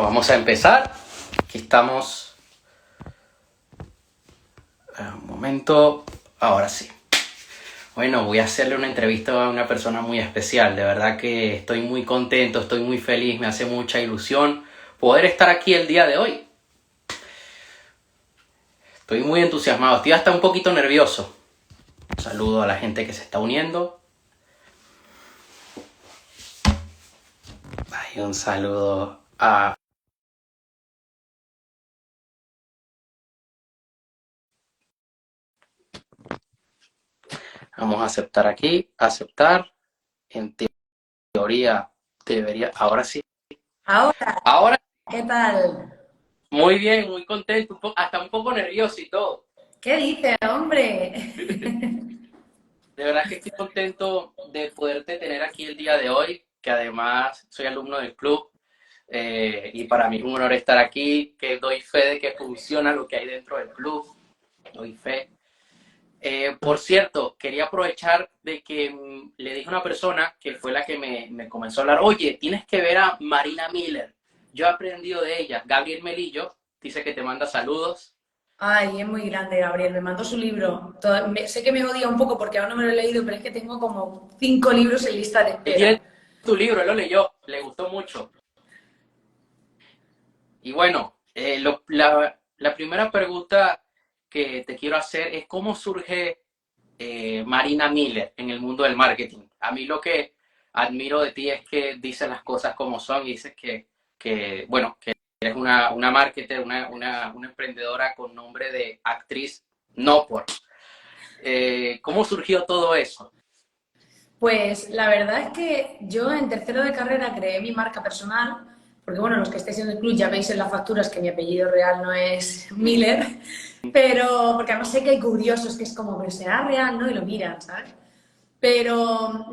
Vamos a empezar. Aquí estamos. Un momento. Ahora sí. Bueno, voy a hacerle una entrevista a una persona muy especial. De verdad que estoy muy contento, estoy muy feliz, me hace mucha ilusión poder estar aquí el día de hoy. Estoy muy entusiasmado, estoy hasta un poquito nervioso. Un saludo a la gente que se está uniendo. Y un saludo a... Vamos a aceptar aquí, aceptar. En teoría debería... Ahora sí. Ahora, Ahora, ¿qué tal? muy bien, muy contento, hasta un poco nervioso y todo. ¿Qué dices, hombre? De verdad que estoy contento de poderte tener aquí el día de hoy, que además soy alumno del club y para mí es un honor estar aquí, que doy fe de que funciona lo que hay dentro del club, doy fe. Por cierto, quería aprovechar de que le dije a una persona que fue la que me comenzó a hablar, oye, tienes que ver a Marina Miller, yo he aprendido de ella. Gabriel Melillo dice que te manda saludos. Ay, es muy grande, Gabriel. Me mandó su libro. Sé que me odia un poco porque aún no me lo he leído, pero es que tengo como 5 libros en lista de Él tiene espera. tu libro, él lo leyó, le gustó mucho. Y bueno, la primera pregunta que te quiero hacer es cómo surge Marina Miller en el mundo del marketing. A mí lo que admiro de ti es que dices las cosas como son y dices bueno, que eres una marketer, una emprendedora con nombre de actriz, no por. ¿Cómo surgió todo eso? Pues la verdad es que yo en tercero de carrera creé mi marca personal, porque bueno, los que estéis en el club ya veis en las facturas que mi apellido real no es Miller, pero porque además sé que hay curiosos que es como, pero será real, ¿no? Y lo miran, ¿sabes? Pero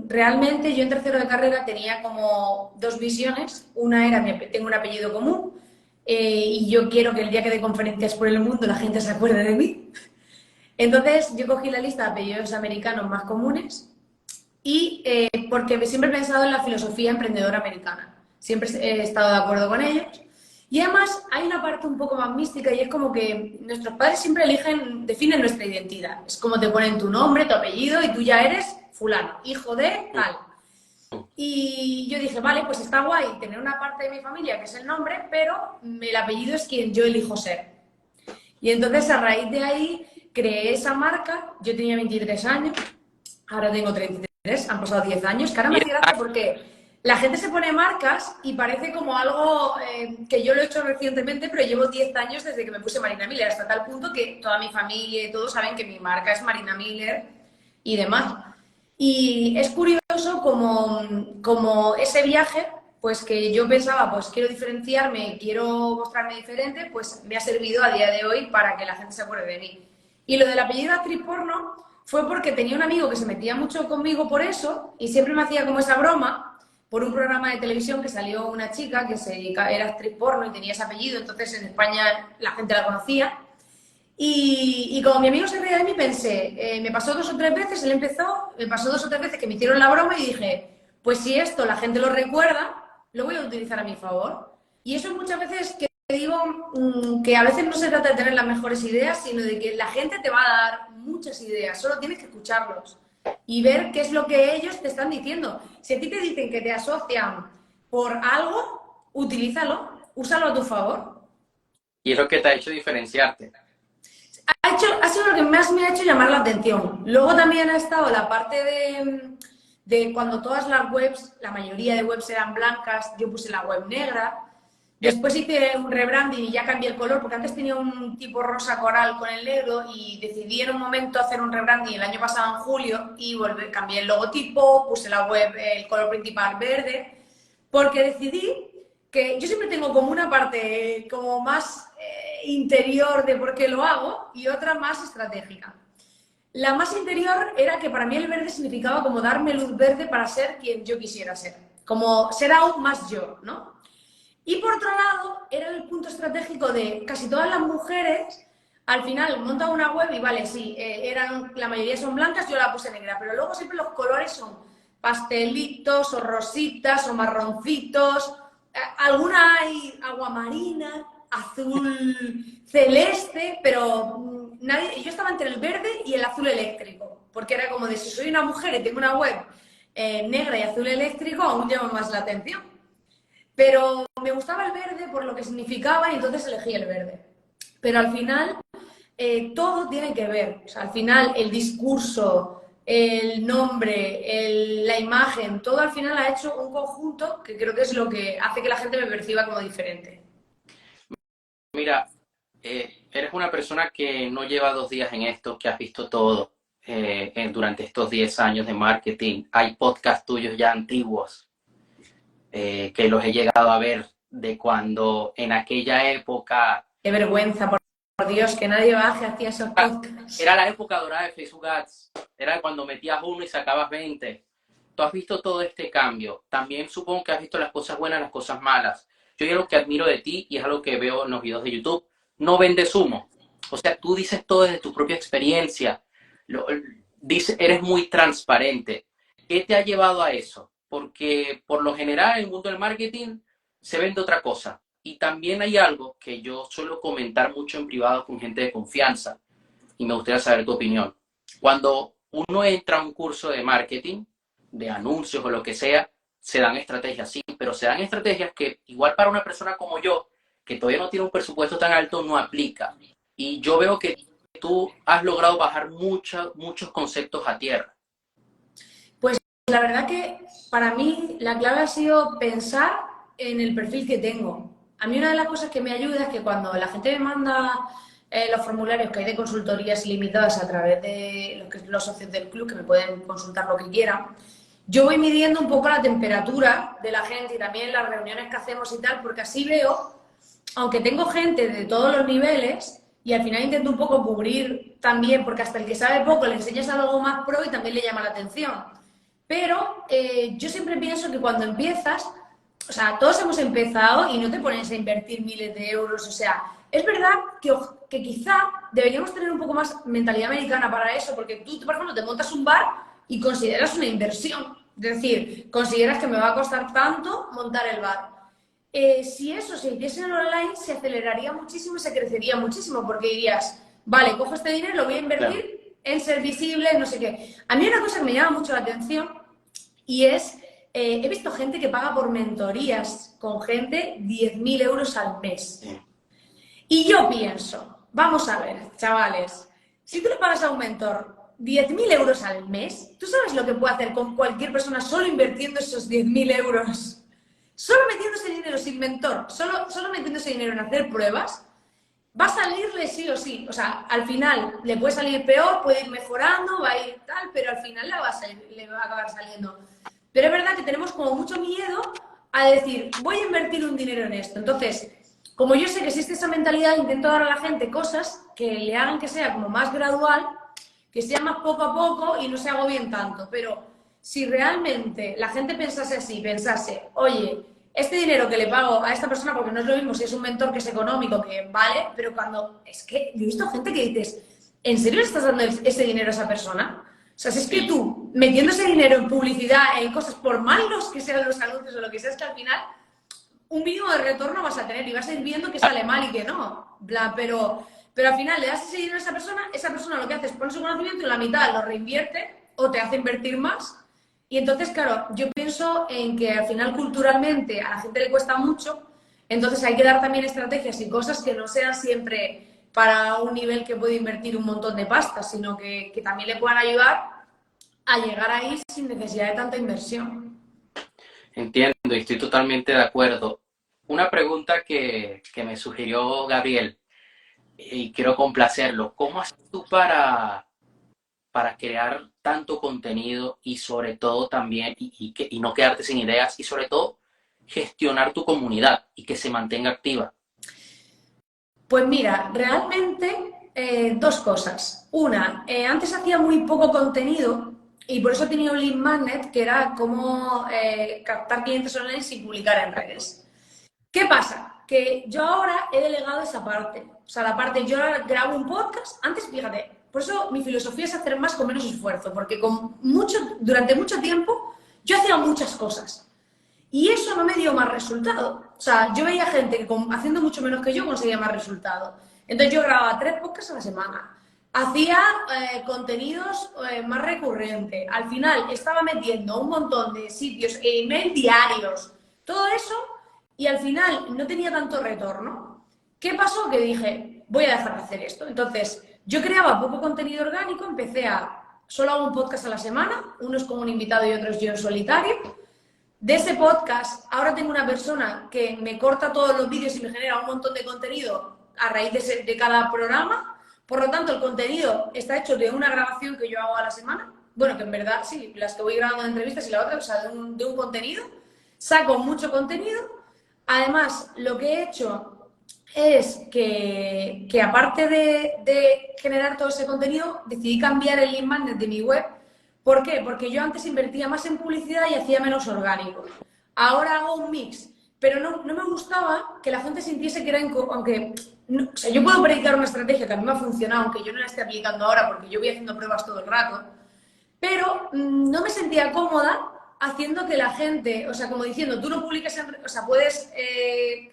realmente yo en tercero de carrera tenía como dos visiones. Una era, tengo un apellido común y yo quiero que el día que dé conferencias por el mundo la gente se acuerde de mí. Entonces yo cogí la lista de apellidos americanos más comunes y porque siempre he pensado en la filosofía emprendedora americana. Siempre he estado de acuerdo con ellos. Y además hay una parte un poco más mística y es como que nuestros padres siempre eligen, definen nuestra identidad. Es como te ponen tu nombre, tu apellido y tú ya eres fulano, hijo de tal. Y yo dije, vale, pues está guay tener una parte de mi familia que es el nombre, pero el apellido es quien yo elijo ser. Y entonces a raíz de ahí creé esa marca, yo tenía 23 años, ahora tengo 33, han pasado 10 años, que ahora me Y hace gracia porque la gente se pone marcas y parece como algo que yo lo he hecho recientemente, pero llevo 10 años desde que me puse Marina Miller, hasta tal punto que toda mi familia y todos saben que mi marca es Marina Miller y demás. Y es curioso como ese viaje, pues que yo pensaba, pues quiero diferenciarme, quiero mostrarme diferente, pues me ha servido a día de hoy para que la gente se acuerde de mí. Y lo del apellido actriz porno fue porque tenía un amigo que se metía mucho conmigo por eso y siempre me hacía como esa broma por un programa de televisión que salió una chica que era actriz porno y tenía ese apellido, entonces en España la gente la conocía. Y como mi amigo se reía de mí, pensé, me pasó 2 o 3 veces, él empezó, me pasó 2 o 3 veces que me hicieron la broma y dije, pues si esto la gente lo recuerda, lo voy a utilizar a mi favor. Y eso muchas veces que digo que a veces no se trata de tener las mejores ideas, sino de que la gente te va a dar muchas ideas, solo tienes que escucharlos y ver qué es lo que ellos te están diciendo. Si a ti te dicen que te asocian por algo, utilízalo, úsalo a tu favor. es lo que te ha hecho diferenciarte. Ha sido lo que más me ha hecho llamar la atención. Luego también ha estado la parte de cuando todas las webs, la mayoría de webs eran blancas, yo puse la web negra. Después hice un rebranding y ya cambié el color, porque antes tenía un tipo rosa coral con el negro y decidí en un momento hacer un rebranding el año pasado en julio y cambié el logotipo, puse la web, el color principal verde, porque decidí que yo siempre tengo como una parte como más interior de por qué lo hago y otra más estratégica. La más interior era que para mí el verde significaba como darme luz verde para ser quien yo quisiera ser, como ser aún más yo, ¿no? Y por otro lado, era el punto estratégico de casi todas las mujeres, al final montan una web y vale, sí, la mayoría son blancas, yo la puse negra, pero luego siempre los colores son pastelitos o rositas o marroncitos, alguna hay agua marina, azul celeste, pero nadie, yo estaba entre el verde y el azul eléctrico, porque era como de si soy una mujer y tengo una web negra y azul eléctrico, aún llama más la atención. Pero me gustaba el verde por lo que significaba y entonces elegí el verde. Pero al final todo tiene que ver. O sea, al final el discurso, el nombre, la imagen, todo al final ha hecho un conjunto que creo que es lo que hace que la gente me perciba como diferente. Mira, eres una persona que no lleva 2 días en esto, que has visto todo durante estos 10 años de marketing. Hay podcasts tuyos ya antiguos que los he llegado a ver de cuando en aquella época Qué vergüenza, por Dios, que nadie baje hacia esos podcasts. era la época dorada de Facebook Ads. Era cuando metías uno y sacabas 20. Tú has visto todo este cambio. También supongo que has visto las cosas buenas, las cosas malas. Yo es lo que admiro de ti y es algo que veo en los videos de YouTube. No vendes humo. O sea, tú dices todo desde tu propia experiencia. Eres muy transparente. ¿Qué te ha llevado a eso? Porque por lo general en el mundo del marketing se vende otra cosa. Y también hay algo que yo suelo comentar mucho en privado con gente de confianza y me gustaría saber tu opinión. Cuando uno entra a un curso de marketing, de anuncios o lo que sea, se dan estrategias, sí, pero se dan estrategias que igual para una persona como yo, que todavía no tiene un presupuesto tan alto, no aplica. Y yo veo que tú has logrado bajar muchos conceptos a tierra. Pues la verdad que para mí la clave ha sido pensar en el perfil que tengo. A mí una de las cosas que me ayuda es que cuando la gente me manda los formularios que hay de consultorías ilimitadas a través de los socios del club, que me pueden consultar lo que quieran, yo voy midiendo un poco la temperatura de la gente y también las reuniones que hacemos y tal, porque así veo, aunque tengo gente de todos los niveles, y al final intento un poco cubrir también, porque hasta el que sabe poco le enseñas algo más pro y también le llama la atención. Pero yo siempre pienso que cuando empiezas, o sea, todos hemos empezado y no te pones a invertir miles de euros, o sea, es verdad que quizá deberíamos tener un poco más mentalidad americana para eso, porque tú, por ejemplo, te montas un bar y consideras una inversión. Es decir, consideras que me va a costar tanto montar el bar. Si eso se hiciese en online, se aceleraría muchísimo y se crecería muchísimo, porque dirías, vale, cojo este dinero, lo voy a invertir Claro. en ser visible, no sé qué. A mí una cosa que me llama mucho la atención y es, he visto gente que paga por mentorías con gente 10.000 euros al mes. Sí. Y yo pienso, vamos a ver, chavales, si tú le pagas a un mentor 10.000 euros al mes, ¿tú sabes lo que puede hacer con cualquier persona solo invirtiendo esos 10.000 euros? Solo metiendo ese dinero sin mentor, solo metiendo ese dinero en hacer pruebas, va a salirle sí o sí. O sea, al final le puede salir peor, puede ir mejorando, va a ir tal, pero al final le va a acabar saliendo. Pero es verdad que tenemos como mucho miedo a decir, voy a invertir un dinero en esto. Entonces, como yo sé que existe esa mentalidad, intento dar a la gente cosas que le hagan que sea como más gradual, que sea más poco a poco y no se agobien tanto. Pero si realmente la gente pensase así, pensase, oye, este dinero que le pago a esta persona, porque no es lo mismo si es un mentor que es económico, que vale, pero cuando, es que yo he visto gente que dices, ¿en serio le estás dando ese dinero a esa persona? O sea, si es que Sí. tú, metiendo ese dinero en publicidad, en cosas, por malos que sean los anuncios o lo que sea, es que al final un mínimo de retorno vas a tener y vas a ir viendo que sale mal y que no. Bla, pero al final le das ese dinero a esa persona lo que hace es poner su conocimiento y la mitad lo reinvierte o te hace invertir más. Y entonces, claro, yo pienso en que al final culturalmente a la gente le cuesta mucho, entonces hay que dar también estrategias y cosas que no sean siempre para un nivel que puede invertir un montón de pasta, sino que también le puedan ayudar a llegar ahí sin necesidad de tanta inversión. Entiendo y estoy totalmente de acuerdo. Una pregunta que me sugirió Gabriel y quiero complacerlo. ¿Cómo haces tú para crear tanto contenido y sobre todo también, y no quedarte sin ideas y sobre todo gestionar tu comunidad y que se mantenga activa? Pues mira, realmente dos cosas. Una, antes hacía muy poco contenido y por eso tenía un lead magnet que era cómo captar clientes online sin publicar en redes. ¿Qué pasa? Que yo ahora he delegado esa parte. O sea, la parte, yo ahora grabo un podcast, antes, fíjate, por eso mi filosofía es hacer más con menos esfuerzo, porque durante mucho tiempo yo hacía muchas cosas y eso no me dio más resultado. O sea, yo veía gente que haciendo mucho menos que yo conseguía más resultados. Entonces yo grababa 3 podcasts a la semana. Hacía contenidos más recurrentes. Al final estaba metiendo un montón de sitios e email diarios. Todo eso y al final no tenía tanto retorno. ¿Qué pasó? Que dije, voy a dejar de hacer esto. Entonces, yo creaba poco contenido orgánico, empecé a solo hago un podcast a la semana, unos con un invitado y otros yo en solitario. De ese podcast, ahora tengo una persona que me corta todos los vídeos y me genera un montón de contenido a raíz de cada programa. Por lo tanto, el contenido está hecho de una grabación que yo hago a la semana. Bueno, que en verdad, sí, las que voy grabando de entrevistas y la otra, o sea, de un contenido. Saco mucho contenido. Además, lo que he hecho es que aparte de generar todo ese contenido, decidí cambiar el link magnet de mi web. ¿Por qué? Porque yo antes invertía más en publicidad y hacía menos orgánico. Ahora hago un mix, pero no me gustaba que la gente sintiese que era, aunque, no, o sea, yo puedo predicar una estrategia que a mí me ha funcionado, aunque yo no la esté aplicando ahora porque yo voy haciendo pruebas todo el rato, pero no me sentía cómoda haciendo que la gente, o sea, como diciendo, tú no publicas en, o sea, puedes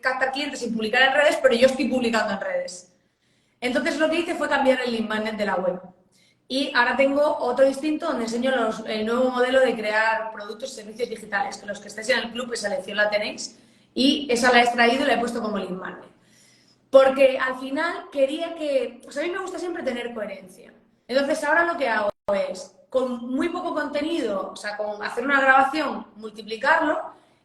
captar clientes sin publicar en redes, pero yo estoy publicando en redes. Entonces lo que hice fue cambiar el link magnet de la web. Y ahora tengo otro distinto donde enseño el nuevo modelo de crear productos y servicios digitales, que los que estéis en el club, esa lección la tenéis, y esa la he extraído y la he puesto como link magnet. Porque al final quería que, o sea, a mí me gusta siempre tener coherencia. Entonces ahora lo que hago es, con muy poco contenido, o sea, con hacer una grabación, multiplicarlo,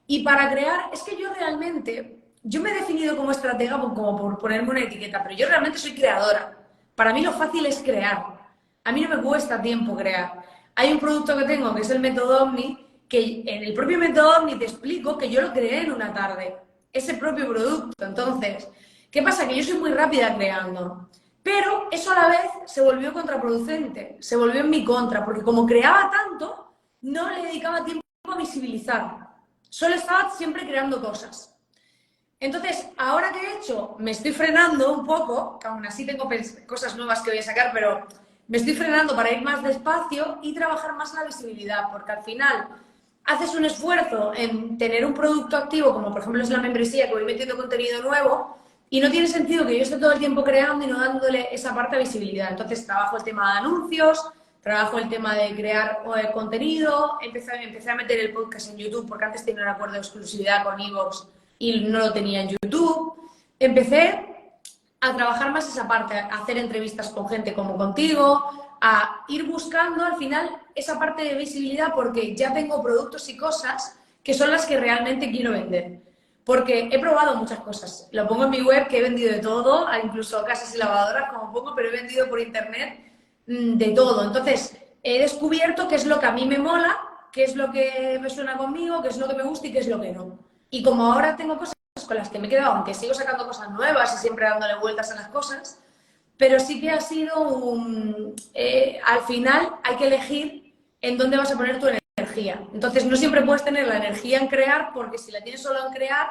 y para crear, es que yo realmente, yo me he definido como estratega como por ponerme una etiqueta, pero yo realmente soy creadora. Para mí lo fácil es crear. A mí no me cuesta tiempo crear. Hay un producto que tengo, que es el método Omni, que en el propio método Omni te explico que yo lo creé en una tarde, ese propio producto. Entonces, ¿qué pasa? Que yo soy muy rápida creando. Pero eso a la vez se volvió contraproducente, se volvió en mi contra, porque como creaba tanto, no le dedicaba tiempo a visibilizar. Solo estaba siempre creando cosas. Entonces, ahora que he hecho, me estoy frenando un poco, que aún así tengo cosas nuevas que voy a sacar, pero me estoy frenando para ir más despacio y trabajar más la visibilidad, porque al final haces un esfuerzo en tener un producto activo, como por ejemplo es la membresía, que voy metiendo contenido nuevo, y no tiene sentido que yo esté todo el tiempo creando y no dándole esa parte de visibilidad. Entonces, trabajo el tema de anuncios, trabajo el tema de crear contenido, empecé a meter el podcast en YouTube, porque antes tenía un acuerdo de exclusividad con iVoox y no lo tenía en YouTube. Empecé a trabajar más esa parte, a hacer entrevistas con gente como contigo, a ir buscando al final esa parte de visibilidad porque ya tengo productos y cosas que son las que realmente quiero vender. Porque he probado muchas cosas. Lo pongo en mi web, que he vendido de todo, incluso casas y lavadoras, como pongo, pero he vendido por internet de todo. Entonces, he descubierto qué es lo que a mí me mola, qué es lo que me suena conmigo, qué es lo que me gusta y qué es lo que no. Y como ahora tengo cosas con las que me he quedado, aunque sigo sacando cosas nuevas y siempre dándole vueltas a las cosas, pero sí que ha sido un... al final hay que elegir en dónde vas a poner tu energía. Entonces no siempre puedes tener la energía en crear, porque si la tienes solo en crear,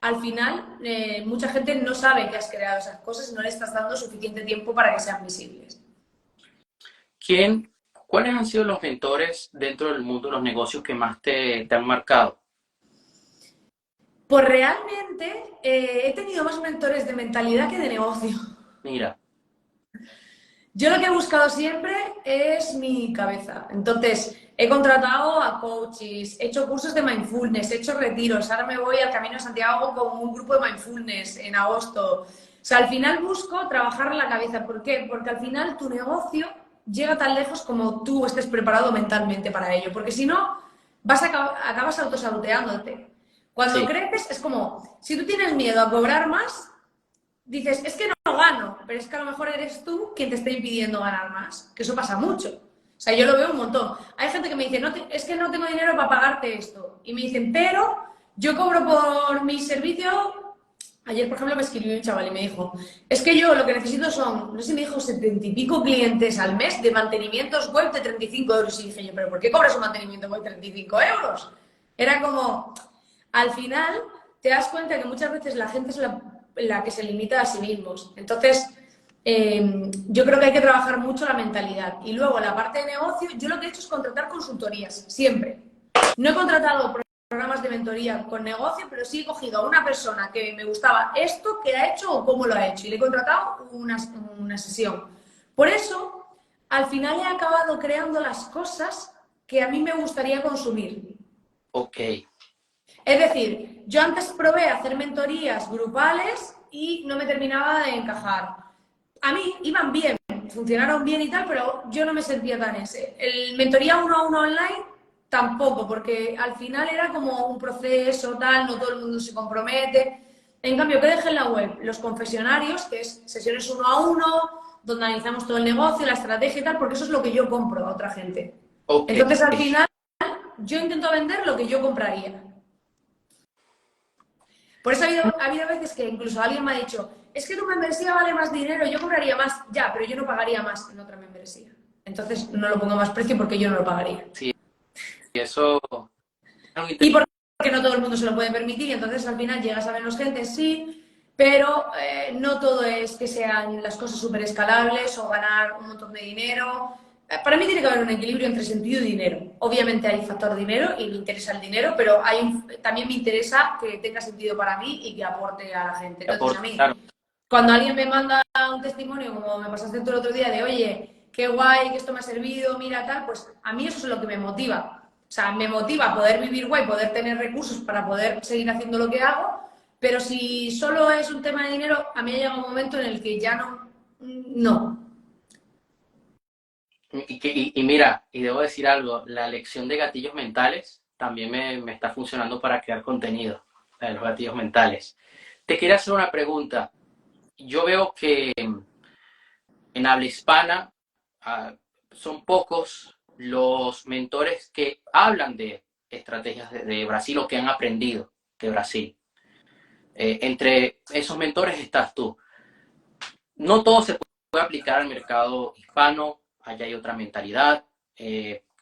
al final mucha gente no sabe que has creado esas cosas y no le estás dando suficiente tiempo para que sean visibles. ¿Cuáles han sido los mentores dentro del mundo de los negocios que más te han marcado? Pues realmente he tenido más mentores de mentalidad que de negocio. Mira, Yo lo que he buscado siempre es mi cabeza. Entonces, he contratado a coaches, he hecho cursos de mindfulness, he hecho retiros. Ahora me voy al Camino de Santiago con un grupo de mindfulness en agosto. O sea, al final busco trabajar la cabeza. ¿Por qué? Porque al final tu negocio llega tan lejos como tú estés preparado mentalmente para ello. Porque si no, acabas autosaboteándote. Cuando sí. creces es como, si tú tienes miedo a cobrar más, dices, es que no gano, pero es que a lo mejor eres tú quien te está impidiendo ganar más, que eso pasa mucho. O sea, yo lo veo un montón. Hay gente que me dice, es que no tengo dinero para pagarte esto. Y me dicen, pero yo cobro por mi servicio. Ayer, por ejemplo, me escribió un chaval y me dijo, es que yo lo que necesito son, no sé si me dijo, 70 y pico clientes al mes de mantenimientos web de 35 euros. Y dije yo, pero ¿por qué cobras un mantenimiento web de 35 euros? Era como, al final te das cuenta que muchas veces la gente es la que se limita a sí mismos. Entonces, yo creo que hay que trabajar mucho la mentalidad. Y luego, la parte de negocio, yo lo que he hecho es contratar consultorías, siempre. No he contratado programas de mentoría con negocio, pero sí he cogido a una persona que me gustaba esto que ha hecho o cómo lo ha hecho y le he contratado una sesión. Por eso, al final he acabado creando las cosas que a mí me gustaría consumir. Ok. Es decir, yo antes probé hacer mentorías grupales y no me terminaba de encajar. A mí iban bien, funcionaron bien y tal, pero yo no me sentía tan ese. El mentoría uno a uno online tampoco, porque al final era como un proceso, tal, no todo el mundo se compromete. En cambio, ¿qué dejé en la web? Los confesionarios, que es sesiones uno a uno, donde analizamos todo el negocio, la estrategia y tal, porque eso es lo que yo compro a otra gente. Ok. Entonces, al final, yo intento vender lo que yo compraría. Por eso ha habido veces que incluso alguien me ha dicho, es que tu membresía vale más dinero, yo cobraría más, ya, pero yo no pagaría más en otra membresía. Entonces no lo pongo más precio porque yo no lo pagaría. Sí, eso Y porque no todo el mundo se lo puede permitir, y entonces al final llegas a menos gente, sí, pero no todo es que sean las cosas súper escalables o ganar un montón de dinero. Para mí tiene que haber un equilibrio entre sentido y dinero. Obviamente hay factor dinero y me interesa el dinero, pero también me interesa que tenga sentido para mí y que aporte a la gente. Entonces a aporta, mí, claro. cuando alguien me manda un testimonio, como me pasaste tú el otro día, de oye, qué guay, que esto me ha servido, mira tal, pues a mí eso es lo que me motiva. O sea, me motiva poder vivir guay, poder tener recursos para poder seguir haciendo lo que hago, pero si solo es un tema de dinero, a mí llega un momento en el que ya no. No. Y mira, y debo decir algo, la lección de gatillos mentales también me está funcionando para crear contenido, la de los gatillos mentales. Te quería hacer una pregunta. Yo veo que en habla hispana son pocos los mentores que hablan de estrategias de Brasil o que han aprendido de Brasil. Entre esos mentores estás tú. No todo se puede aplicar al mercado hispano, allá hay otra mentalidad,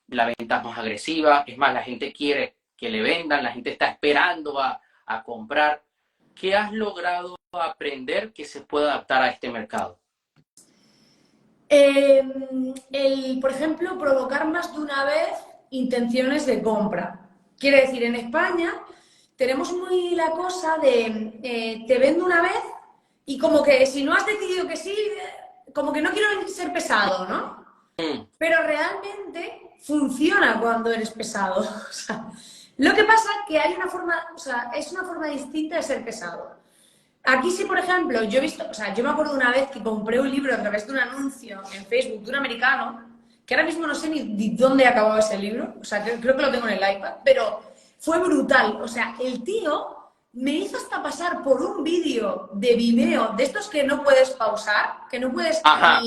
la venta es más agresiva, es más, la gente quiere que le vendan, la gente está esperando a comprar. ¿Qué has logrado aprender que se pueda adaptar a este mercado? Por ejemplo, provocar más de una vez intenciones de compra. Quiere decir, en España tenemos muy la cosa de te vendo una vez y como que si no has decidido que sí, como que no quiero ser pesado, ¿no? Mm. Pero realmente funciona cuando eres pesado. O sea, lo que pasa es que hay una forma, o sea, es una forma distinta de ser pesado. Aquí sí, por ejemplo, yo he visto, o sea, yo me acuerdo una vez que compré un libro a través de un anuncio en Facebook de un americano, que ahora mismo no sé ni dónde acababa ese libro, o sea, creo que lo tengo en el iPad, pero fue brutal. O sea, el tío me hizo hasta pasar por un vídeo de Vimeo, de estos que no puedes pausar, que no puedes Ajá.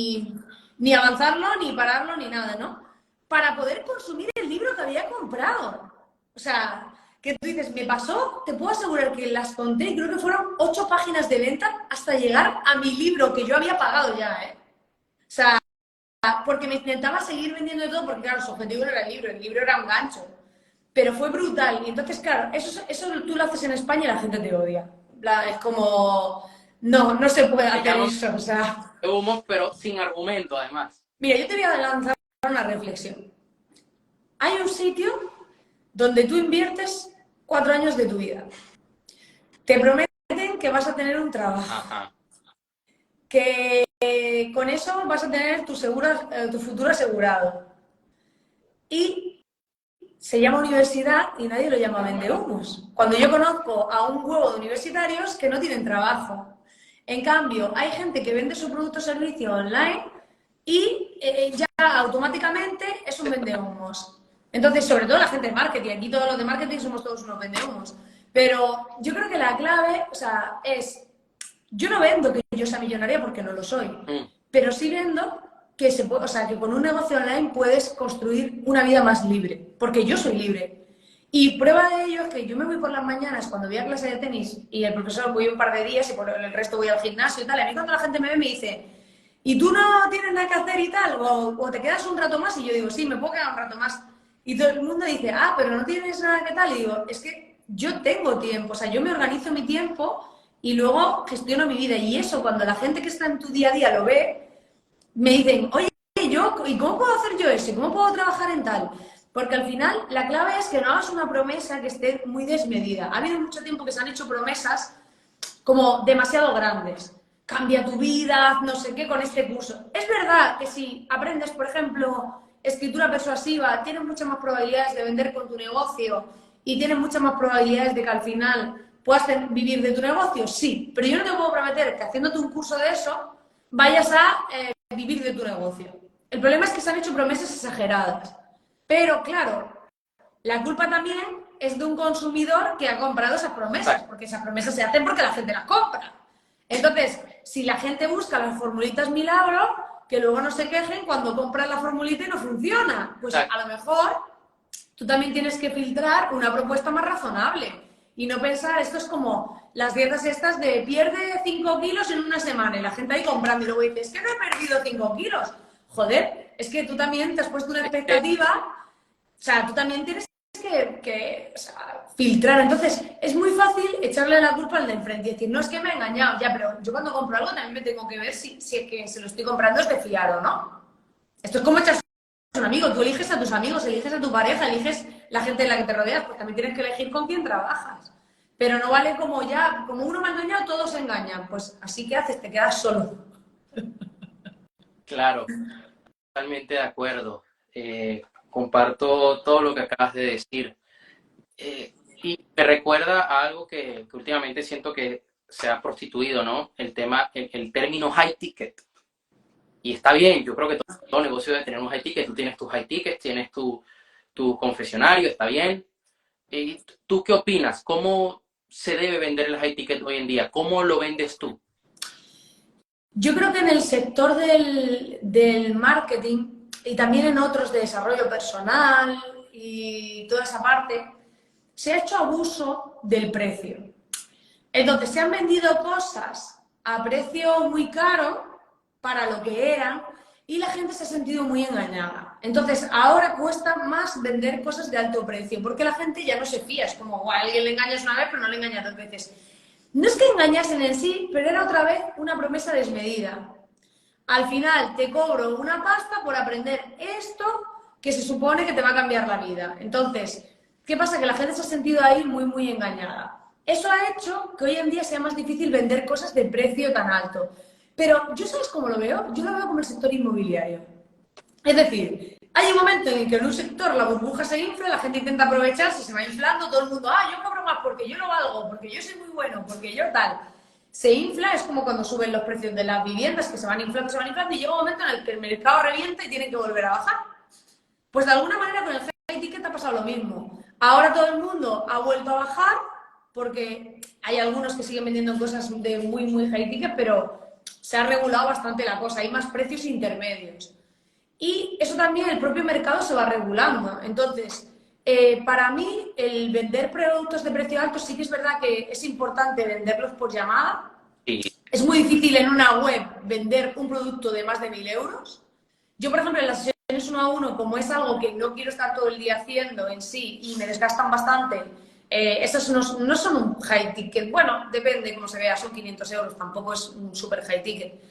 ni avanzarlo, ni pararlo, ni nada, ¿no? Para poder consumir el libro que había comprado. O sea, que tú dices, me pasó, te puedo asegurar que las conté, creo que fueron 8 páginas de venta hasta llegar a mi libro, que yo había pagado ya, ¿eh? O sea, porque me intentaba seguir vendiendo de todo, porque claro, su objetivo no era el libro era un gancho. Pero fue brutal. Y entonces, claro, eso tú lo haces en España y la gente te odia. Es como, no se puede Se hacer llama eso, o sea. humo, pero sin argumento, además. Mira, yo te voy a lanzar una reflexión. Hay un sitio donde tú inviertes 4 años de tu vida. Te prometen que vas a tener un trabajo, Ajá. que con eso vas a tener tu futuro asegurado. Y se llama universidad y nadie lo llama vendehumos. Cuando yo conozco a un huevo de universitarios que no tienen trabajo. En cambio, hay gente que vende su producto o servicio online y ya automáticamente es un vendehumos. Entonces, sobre todo la gente de marketing, aquí todos los de marketing somos todos unos vendehumos. Pero yo creo que la clave, o sea, es, yo no vendo que yo sea millonaria porque no lo soy, Mm. pero sí vendo que se puede, o sea, que con un negocio online puedes construir una vida más libre, porque yo soy libre. Y prueba de ello es que yo me voy por las mañanas cuando voy a clase de tenis y el profesor voy un par de días y por el resto voy al gimnasio y tal. Y a mí cuando la gente me ve me dice, ¿y tú no tienes nada que hacer y tal? O te quedas un rato más y yo digo, sí, me puedo quedar un rato más. Y todo el mundo dice, ah, pero no tienes nada que tal. Y digo, es que yo tengo tiempo, o sea, yo me organizo mi tiempo y luego gestiono mi vida. Y eso, cuando la gente que está en tu día a día lo ve, me dicen, oye, ¿y cómo puedo hacer yo eso? ¿Cómo puedo trabajar en tal? Porque al final la clave es que no hagas una promesa que esté muy desmedida. Ha habido mucho tiempo que se han hecho promesas como demasiado grandes. Cambia tu vida, haz no sé qué con este curso. Es verdad que si aprendes, por ejemplo, escritura persuasiva, tienes muchas más probabilidades de vender con tu negocio y tienes muchas más probabilidades de que al final puedas vivir de tu negocio, sí. Pero yo no te puedo prometer que haciéndote un curso de eso vayas a vivir de tu negocio. El problema es que se han hecho promesas exageradas. Pero claro, la culpa también es de un consumidor que ha comprado esas promesas, porque esas promesas se hacen porque la gente las compra. Entonces, si la gente busca las formulitas milagro, que luego no se quejen cuando compran la formulita y no funciona. Pues a lo mejor tú también tienes que filtrar una propuesta más razonable y no pensar, esto es como las dietas estas de pierde 5 kilos en una semana y la gente ahí comprando y luego dices, es que no he perdido 5 kilos. Joder, es que tú también te has puesto una expectativa, o sea, tú también tienes que o sea, filtrar. Entonces, es muy fácil echarle la culpa al de enfrente y decir, no, es que me ha engañado. Ya, pero yo cuando compro algo también me tengo que ver si es que se lo estoy comprando es de fiar o no. Esto es como echarse a un amigo. Tú eliges a tus amigos, eliges a tu pareja, eliges la gente en la que te rodeas, pues también tienes que elegir con quién trabajas. Pero no vale como ya, como uno me ha engañado, todos se engañan. Pues así que haces, te quedas solo. Claro, totalmente de acuerdo. Comparto todo lo que acabas de decir. Y me recuerda a algo que últimamente siento que se ha prostituido, ¿no? El tema, el término high ticket. Y está bien, yo creo que todo negocio debe tener un high ticket. Tú tienes tus high tickets, tienes tu confesionario, está bien. ¿Y tú qué opinas? ¿Cómo se debe vender el high ticket hoy en día? ¿Cómo lo vendes tú? Yo creo que en el sector del marketing y también en otros de desarrollo personal y toda esa parte, se ha hecho abuso del precio. Entonces, se han vendido cosas a precio muy caro para lo que eran y la gente se ha sentido muy engañada. Entonces, ahora cuesta más vender cosas de alto precio porque la gente ya no se fía. Es como, a alguien le engañas una vez, pero no le engañas dos veces. No es que engañasen en sí, pero era otra vez una promesa desmedida. Al final te cobro una pasta por aprender esto que se supone que te va a cambiar la vida. Entonces, ¿qué pasa? Que la gente se ha sentido ahí muy, muy engañada. Eso ha hecho que hoy en día sea más difícil vender cosas de precio tan alto. Pero yo, ¿sabes cómo lo veo? Yo lo veo como el sector inmobiliario. Es decir, hay un momento en el que en un sector la burbuja se infla, la gente intenta aprovecharse, se va inflando, todo el mundo, yo cobro más porque yo lo valgo, porque yo soy muy bueno, porque yo tal. Se infla, es como cuando suben los precios de las viviendas, que se van inflando, y llega un momento en el que el mercado revienta y tienen que volver a bajar. Pues de alguna manera con el high ticket ha pasado lo mismo. Ahora todo el mundo ha vuelto a bajar porque hay algunos que siguen vendiendo cosas de muy, muy high ticket, pero se ha regulado bastante la cosa, hay más precios intermedios. Y eso también el propio mercado se va regulando. Entonces, para mí, el vender productos de precio alto sí que es verdad que es importante venderlos por llamada. Sí. Es muy difícil en una web vender un producto de más de 1.000 euros. Yo, por ejemplo, en las sesiones 1 a 1, como es algo que no quiero estar todo el día haciendo en sí y me desgastan bastante, esos no son un high ticket. Bueno, depende cómo se vea, son 500 euros, tampoco es un super high ticket.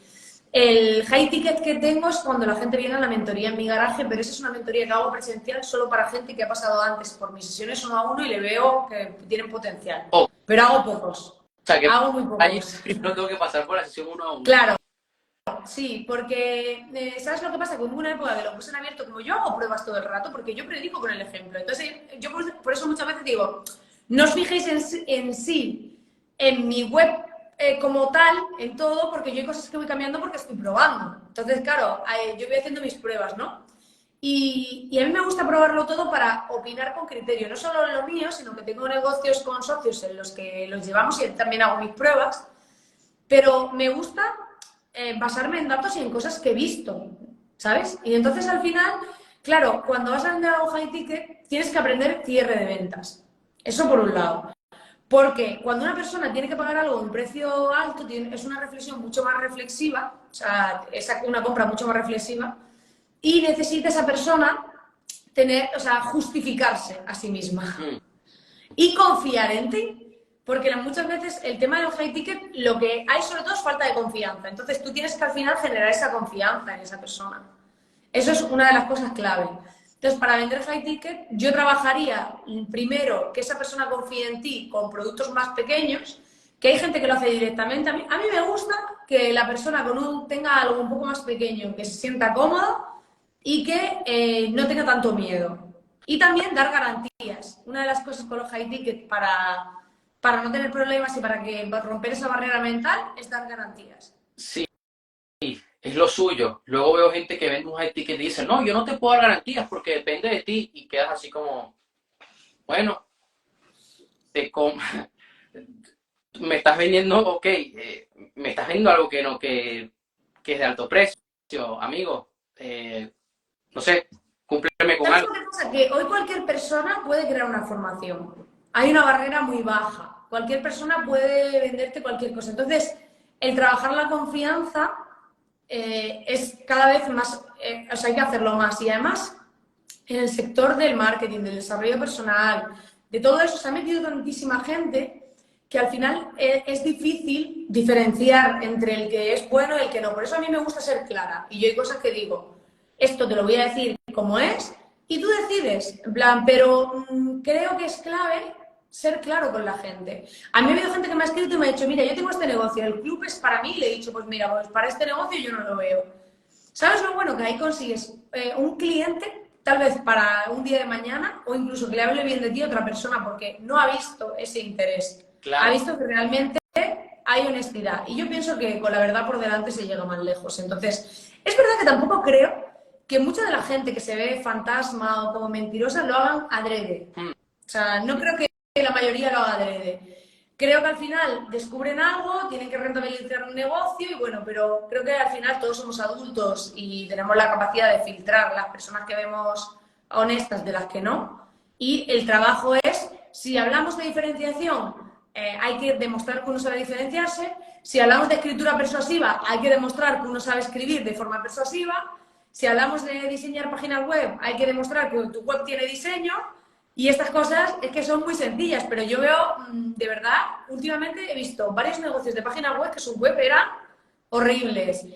El high ticket que tengo es cuando la gente viene a la mentoría en mi garaje, pero esa es una mentoría que hago presencial solo para gente que ha pasado antes por mis sesiones 1 a 1 y le veo que tienen potencial. Oh, Pero hago pocos. o sea, que Hago muy pocos. no tengo que pasar por la sesión 1 a 1. Claro, sí, porque ¿sabes lo que pasa? Que hubo una época que lo puse en abierto, como yo hago pruebas todo el rato, porque yo predico con el ejemplo. Entonces, yo por eso muchas veces digo, no os fijéis en sí, en mi web como tal, en todo, porque yo hay cosas que voy cambiando porque estoy probando. Entonces, claro, yo voy haciendo mis pruebas, ¿no? Y a mí me gusta probarlo todo para opinar con criterio, no solo en lo mío, sino que tengo negocios con socios en los que los llevamos y también hago mis pruebas, pero me gusta basarme en datos y en cosas que he visto, ¿sabes? Y entonces al final, claro, cuando vas a vender algo high ticket, tienes que aprender cierre de ventas. Eso por un lado. Porque cuando una persona tiene que pagar algo a un precio alto, es una reflexión mucho más reflexiva, o sea, es una compra mucho más reflexiva, y necesita esa persona tener, o sea, justificarse a sí misma y confiar en ti. Porque muchas veces el tema de los high ticket, lo que hay sobre todo es falta de confianza. Entonces tú tienes que al final generar esa confianza en esa persona. Eso es una de las cosas clave. Entonces, para vender high ticket, yo trabajaría primero que esa persona confíe en ti con productos más pequeños, que hay gente que lo hace directamente. A mí me gusta que la persona tenga algo un poco más pequeño, que se sienta cómodo y que no tenga tanto miedo. Y también dar garantías. Una de las cosas con los high ticket para no tener problemas y para romper esa barrera mental es dar garantías. Sí, es lo suyo. Luego veo gente que vende un high ticket y dice, no, yo no te puedo dar garantías porque depende de ti. Y quedas así como, bueno, te com- me estás vendiendo, ok, me estás vendiendo algo que no, que es de alto precio, amigo. No sé, cúmpleme con ¿Sabes algo. lo que pasa? Que hoy cualquier persona puede crear una formación. Hay una barrera muy baja. Cualquier persona puede venderte cualquier cosa. Entonces, el trabajar la confianza es cada vez más, o sea, hay que hacerlo más. Y además, en el sector del marketing, del desarrollo personal, de todo eso, se ha metido tantísima gente que al final es difícil diferenciar entre el que es bueno y el que no. Por eso a mí me gusta ser clara. Y yo hay cosas que digo, esto te lo voy a decir como es y tú decides, en plan, pero creo que es clave ser claro con la gente. A mí ha habido gente que me ha escrito y me ha dicho, mira, yo tengo este negocio, el club es para mí, y le he dicho, pues mira, pues para este negocio yo no lo veo. ¿Sabes lo bueno? Que ahí consigues un cliente, tal vez para un día de mañana, o incluso que le hable bien de ti a otra persona, porque no ha visto ese interés. Ha Claro, visto que realmente hay honestidad. Y yo pienso que con la verdad por delante se llega más lejos. Entonces, es verdad que tampoco creo que mucha de la gente que se ve fantasma o como mentirosa lo hagan adrede. mm, O sea, no creo que la mayoría lo haga adrede. Creo que al final descubren algo, tienen que rentabilizar un negocio y bueno, pero creo que al final todos somos adultos y tenemos la capacidad de filtrar las personas que vemos honestas de las que no. Y el trabajo es, si hablamos de diferenciación, hay que demostrar que uno sabe diferenciarse. Si hablamos de escritura persuasiva, hay que demostrar que uno sabe escribir de forma persuasiva. Si hablamos de diseñar páginas web, hay que demostrar que tu web tiene diseño. Y estas cosas es que son muy sencillas, pero yo veo, de verdad, últimamente he visto varios negocios de páginas web que sus web eran horribles.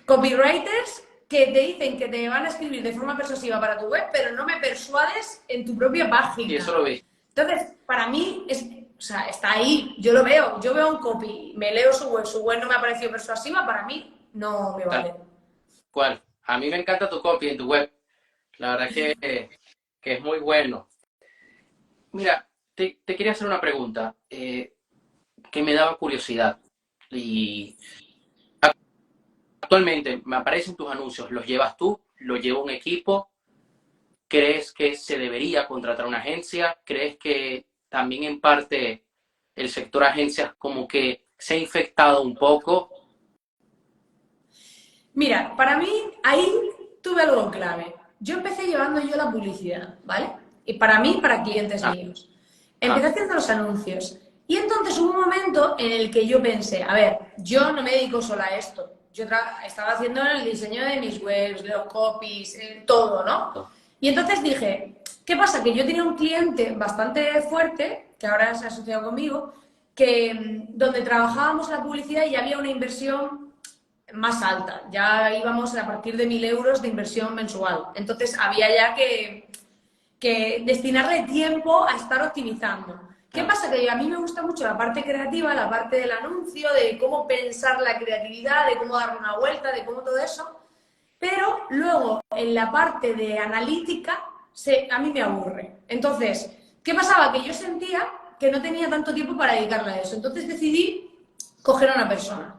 Copywriters que te dicen que te van a escribir de forma persuasiva para tu web, pero no me persuades en tu propia y eso página. lo vi. Entonces, para mí, o sea, está ahí, yo lo veo, yo veo un copy, me leo su web no me ha parecido persuasiva, para mí no me Tal vale. cual. A mí me encanta tu copy en tu web. La verdad que es muy bueno. Mira, te quería hacer una pregunta que me daba curiosidad. Y actualmente me aparecen tus anuncios. ¿Los llevas tú? ¿Lo lleva un equipo? ¿Crees que se debería contratar una agencia? ¿Crees que también en parte el sector agencias como que se ha infectado un poco? Mira, para mí ahí tuve algo clave. Yo empecé llevando yo la publicidad, ¿vale? Y para mí, para clientes míos. Ajá, Empecé haciendo los anuncios. Y entonces hubo un momento en el que yo pensé, a ver, yo no me dedico solo a esto. Yo estaba haciendo el diseño de mis webs, de los copies, todo, ¿no? Y entonces dije, ¿qué pasa? Que yo tenía un cliente bastante fuerte, que ahora se ha asociado conmigo, que donde trabajábamos la publicidad y había una inversión más alta. Ya íbamos a partir de 1.000 euros de inversión mensual. Entonces había ya que destinarle tiempo a estar optimizando. ¿Qué ajá, pasa? Que a mí me gusta mucho la parte creativa, la parte del anuncio, de cómo pensar la creatividad, de cómo darle una vuelta, de cómo todo eso. Pero luego, en la parte de analítica, a mí me aburre. Entonces, ¿qué pasaba? Que yo sentía que no tenía tanto tiempo para dedicarle a eso. Entonces decidí coger a una persona.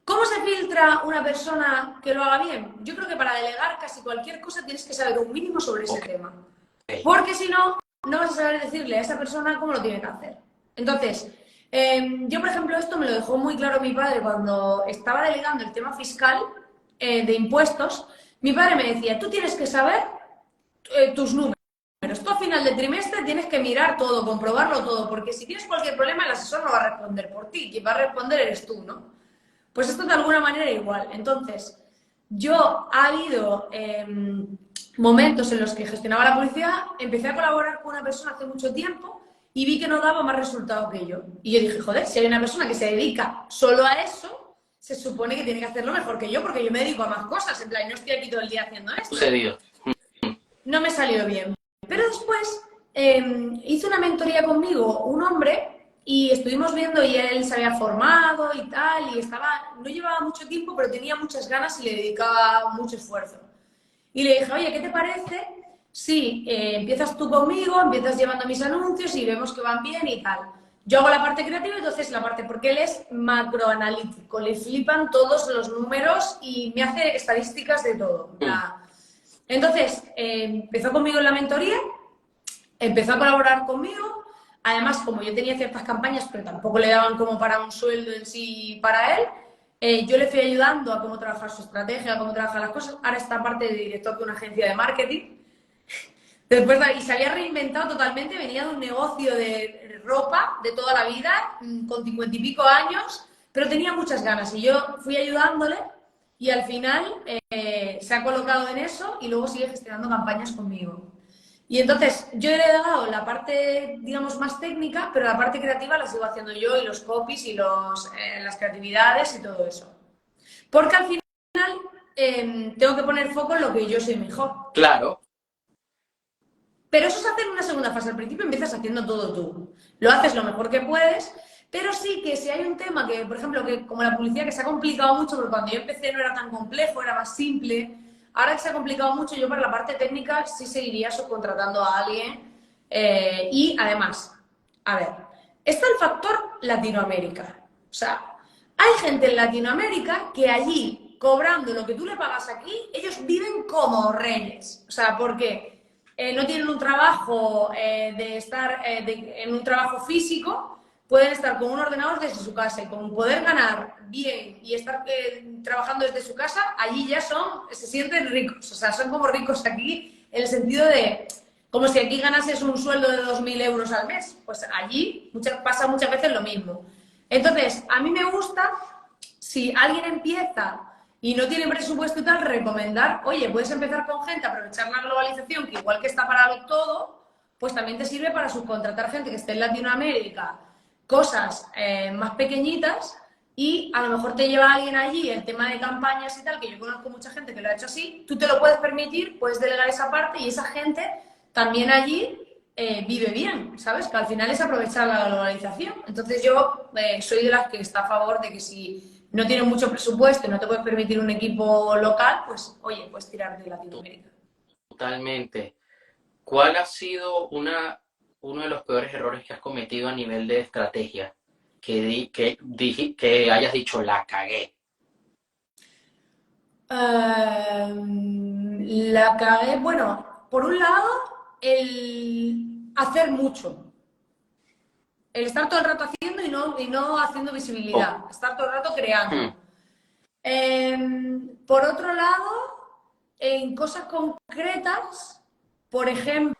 ¿Cómo se filtra una persona que lo haga bien? Yo creo que para delegar casi cualquier cosa tienes que saber un mínimo sobre ese ok. tema. Porque si no, no vas a saber decirle a esa persona cómo lo tiene que hacer. Entonces, yo, por ejemplo, esto me lo dejó muy claro mi padre cuando estaba delegando el tema fiscal de impuestos. Mi padre me decía, tú tienes que saber tus números. Tú a final de trimestre tienes que mirar todo, comprobarlo todo, porque si tienes cualquier problema, el asesor no va a responder por ti. Quien va a responder eres tú, ¿no? Pues esto de alguna manera igual. Entonces, ha habido momentos en los que gestionaba la publicidad, empecé a colaborar con una persona hace mucho tiempo y vi que no daba más resultado que yo. Y yo dije, joder, si hay una persona que se dedica solo a eso, se supone que tiene que hacerlo mejor que yo, porque yo me dedico a más cosas, en plan, no estoy aquí todo el día haciendo esto. Sucedido. no me salió bien. Pero después hizo una mentoría conmigo un hombre y estuvimos viendo y él se había formado y tal, y no llevaba mucho tiempo, pero tenía muchas ganas y le dedicaba mucho esfuerzo. Y le dije, oye, ¿qué te parece si empiezas tú conmigo, empiezas llevando mis anuncios y vemos que van bien y tal? Yo hago la parte creativa, entonces la parte, porque él es macroanalítico, le flipan todos los números y me hace estadísticas de todo. Mm. Entonces, empezó conmigo en la mentoría, empezó a colaborar conmigo. Además, como yo tenía ciertas campañas, pero tampoco le daban como para un sueldo en sí para él, yo le fui ayudando a cómo trabajar su estrategia, a cómo trabajar las cosas. Ahora está parte de director de una agencia de marketing. Después, y se había reinventado totalmente, venía de un negocio de ropa de toda la vida, con 50 y pico años, pero tenía muchas ganas y yo fui ayudándole y al final se ha colocado en eso y luego sigue gestionando campañas conmigo. Y entonces yo le he dado la parte, digamos, más técnica, pero la parte creativa la sigo haciendo yo y los copies y las creatividades y todo eso. Porque al final tengo que poner foco en lo que yo soy mejor. Claro, Pero eso se hace en una segunda fase. Al principio empiezas haciendo todo tú. Lo haces lo mejor que puedes, pero sí que si hay un tema que, por ejemplo, que como la publicidad que se ha complicado mucho, porque cuando yo empecé no era tan complejo, era más simple. Ahora que se ha complicado mucho, yo para la parte técnica sí seguiría subcontratando a alguien. Y además, a ver, está el factor Latinoamérica. O sea, hay gente en Latinoamérica que allí, cobrando lo que tú le pagas aquí, ellos viven como reyes. O sea, porque no tienen un trabajo de estar en un trabajo físico, pueden estar con un ordenador desde su casa y con poder ganar bien y estar trabajando desde su casa, allí ya se sienten ricos, o sea, son como ricos aquí en el sentido de, como si aquí ganases un sueldo de 2.000 euros al mes, pues allí pasa muchas veces lo mismo. Entonces, a mí me gusta, si alguien empieza y no tiene presupuesto y tal, recomendar, oye, puedes empezar con gente, aprovechar la globalización, que igual que está para todo, pues también te sirve para subcontratar gente que esté en Latinoamérica, cosas más pequeñitas, y a lo mejor te lleva alguien allí el tema de campañas y tal, que yo conozco mucha gente que lo ha hecho así, tú te lo puedes permitir, puedes delegar esa parte y esa gente también allí vive bien, ¿sabes? Que al final es aprovechar la globalización. Entonces yo soy de las que está a favor de que si no tienes mucho presupuesto y no te puedes permitir un equipo local, pues oye, puedes tirar de Latinoamérica. totalmente. ¿Cuál ha sido uno de los peores errores que has cometido a nivel de estrategia? Que hayas dicho, la cagué. La cagué, bueno, por un lado, el hacer mucho. El estar todo el rato haciendo y no haciendo Oh, visibilidad. Estar todo el rato creando. hmm, Por otro lado, en cosas concretas, por ejemplo,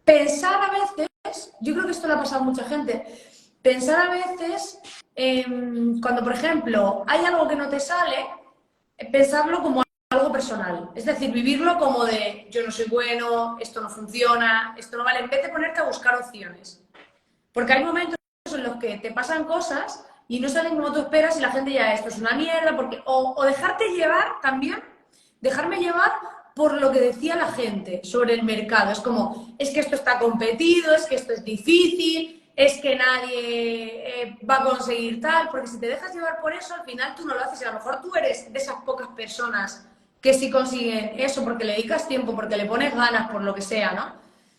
pensar a veces, yo creo que esto le ha pasado a mucha gente, pensar a veces, cuando por ejemplo hay algo que no te sale, pensarlo como algo personal. Es decir, vivirlo como de yo no soy bueno, esto no funciona, esto no vale, en vez de ponerte a buscar opciones. Porque hay momentos en los que te pasan cosas y no salen como tú esperas y la gente ya, esto es una mierda, porque, o dejarte llevar también, dejarme llevar por lo que decía la gente sobre el mercado. Es como, es que esto está competido, es que esto es difícil, es que nadie va a conseguir tal, porque si te dejas llevar por eso, al final tú no lo haces y a lo mejor tú eres de esas pocas personas que sí consiguen eso porque le dedicas tiempo, porque le pones ganas, por lo que sea, ¿no?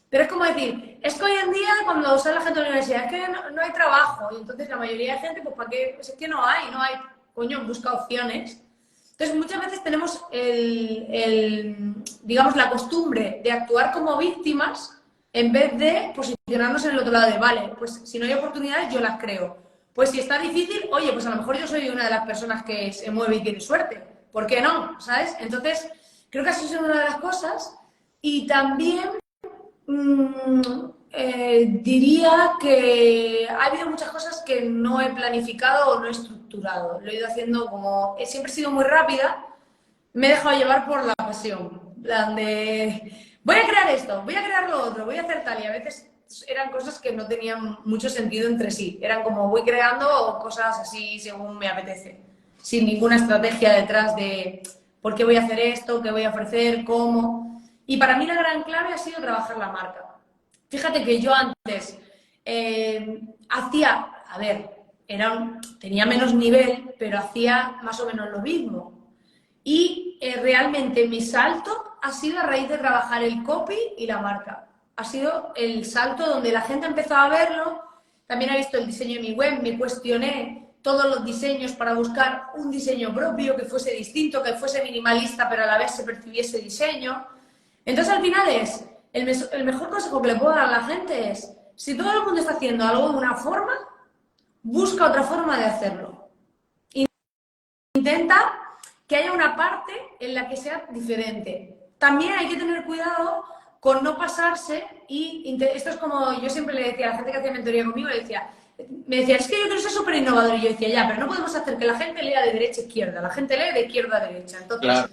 Pero es como decir, es que hoy en día cuando sale la gente de la universidad es que no hay trabajo y entonces la mayoría de gente, pues ¿para qué? Pues es que no hay, coño, busca opciones. Entonces muchas veces tenemos digamos, la costumbre de actuar como víctimas en vez de posicionarnos en el otro lado de, vale, pues si no hay oportunidades yo las creo. Pues si está difícil, oye, pues a lo mejor yo soy una de las personas que se mueve y tiene suerte. ¿Por qué no? ¿Sabes? Entonces, creo que eso es una de las cosas. Y también diría que ha habido muchas cosas que no he planificado o no he estructurado. Lo he ido haciendo como... Siempre he sido muy rápida, me he dejado llevar por la pasión. En plan de, voy a crear esto, voy a crear lo otro, voy a hacer tal. Y a veces eran cosas que no tenían mucho sentido entre sí. Eran como voy creando cosas así según me apetece. Sin ninguna estrategia detrás de ¿Por qué voy a hacer esto? ¿Qué voy a ofrecer? ¿Cómo? Y para mí la gran clave ha sido trabajar la marca. Fíjate que yo antes hacía, a ver, tenía menos nivel, pero hacía más o menos lo mismo. Y realmente mi salto ha sido a raíz de trabajar el copy y la marca. Ha sido el salto donde la gente empezó a verlo. También ha visto el diseño de mi web, me cuestioné todos los diseños para buscar un diseño propio que fuese distinto, que fuese minimalista, pero a la vez se percibiese diseño. Entonces, al final el mejor consejo que le puedo dar a la gente es, si todo el mundo está haciendo algo de una forma, busca otra forma de hacerlo. Intenta que haya una parte en la que sea diferente. También hay que tener cuidado con no pasarse y esto es como yo siempre le decía a la gente que hacía mentoría conmigo, me decía, es que yo quiero ser súper innovador, y yo decía, ya, pero no podemos hacer que la gente lea de derecha a izquierda, la gente lee de izquierda a derecha. Entonces, Claro.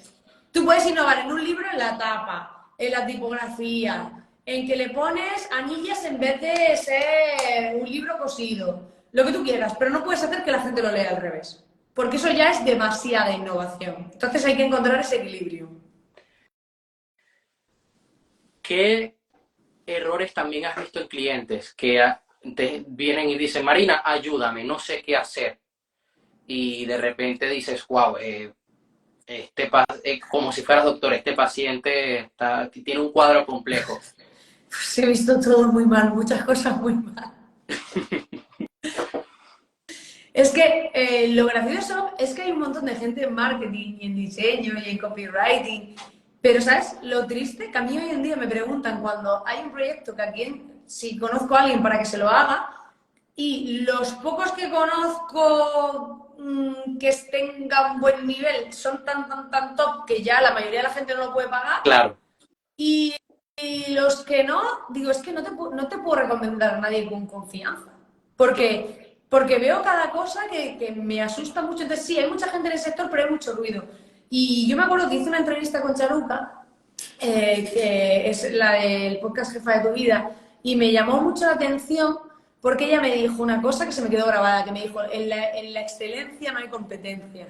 tú puedes innovar en un libro en la tapa, en la tipografía, en que le pones anillas en vez de ser un libro cosido, lo que tú quieras, pero no puedes hacer que la gente lo lea al revés, porque eso ya es demasiada innovación. Entonces hay que encontrar ese equilibrio. ¿Qué errores también has visto en clientes que te vienen y dicen, Marina, ayúdame, no sé qué hacer? Y de repente dices, wow, como si fueras doctor, este paciente tiene un cuadro complejo. Pues he visto todo muy mal, muchas cosas muy mal. Es que lo gracioso es que hay un montón de gente en marketing y en diseño y en copywriting, pero ¿sabes? Lo triste que a mí hoy en día me preguntan cuando hay un proyecto que si conozco a alguien para que se lo haga, y los pocos que conozco que tengan buen nivel son tan top que ya la mayoría de la gente no lo puede pagar, Claro, y, y los que no, digo, es que no te puedo recomendar a nadie con confianza. Porque veo cada cosa que me asusta mucho. Entonces, sí, hay mucha gente en el sector, pero hay mucho ruido. Y yo me acuerdo que hice una entrevista con Charuca, que es la del podcast Jefa de tu Vida, y me llamó mucho la atención porque ella me dijo una cosa que se me quedó grabada, que me dijo, en la excelencia no hay competencia.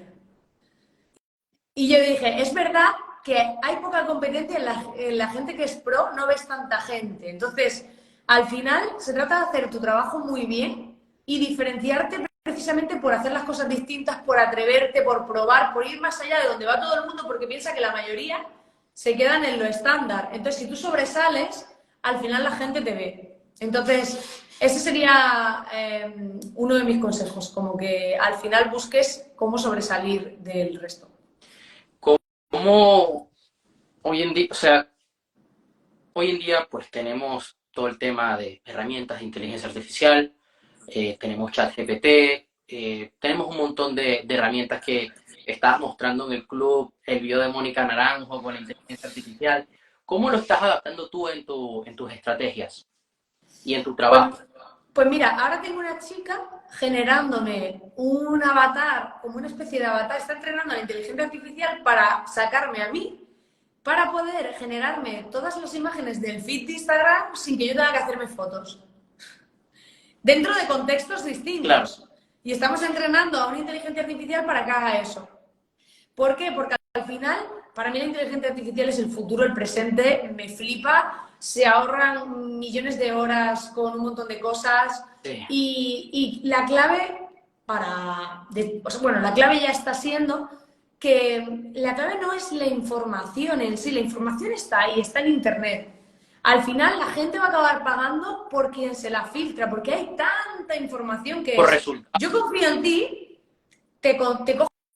Y yo dije, es verdad que hay poca competencia en la gente que es pro, no ves tanta gente. Entonces, al final se trata de hacer tu trabajo muy bien y diferenciarte precisamente por hacer las cosas distintas, por atreverte, por probar, por ir más allá de donde va todo el mundo, porque piensa que la mayoría se quedan en lo estándar. Entonces, si tú sobresales, al final la gente te ve. Entonces, ese sería uno de mis consejos, como que al final busques cómo sobresalir del resto. como hoy en día, o sea, hoy en día pues tenemos todo el tema de herramientas de inteligencia artificial, tenemos ChatGPT, tenemos un montón de herramientas que estabas mostrando en el club, el video de Mónica Naranjo con la inteligencia artificial. ¿Cómo lo estás adaptando tú en tus estrategias y en tu Pues, trabajo? pues mira, ahora tengo una chica generándome un avatar, como una especie de avatar, está entrenando la inteligencia artificial para sacarme a mí, para poder generarme todas las imágenes del feed de Instagram sin que yo tenga que hacerme fotos, dentro de contextos Claro, distintos. Y estamos entrenando a una inteligencia artificial para que haga eso. ¿Por qué? Porque al final, para mí la inteligencia artificial es el futuro, el presente, me flipa, se ahorran millones de horas con un montón de cosas sí, y la clave bueno, la clave ya está siendo que la clave no es la información en sí, la información está ahí, está en Internet. Al final la gente va a acabar pagando por quien se la filtra, porque hay tanta información que por es, resultados. yo confío en ti, te cojo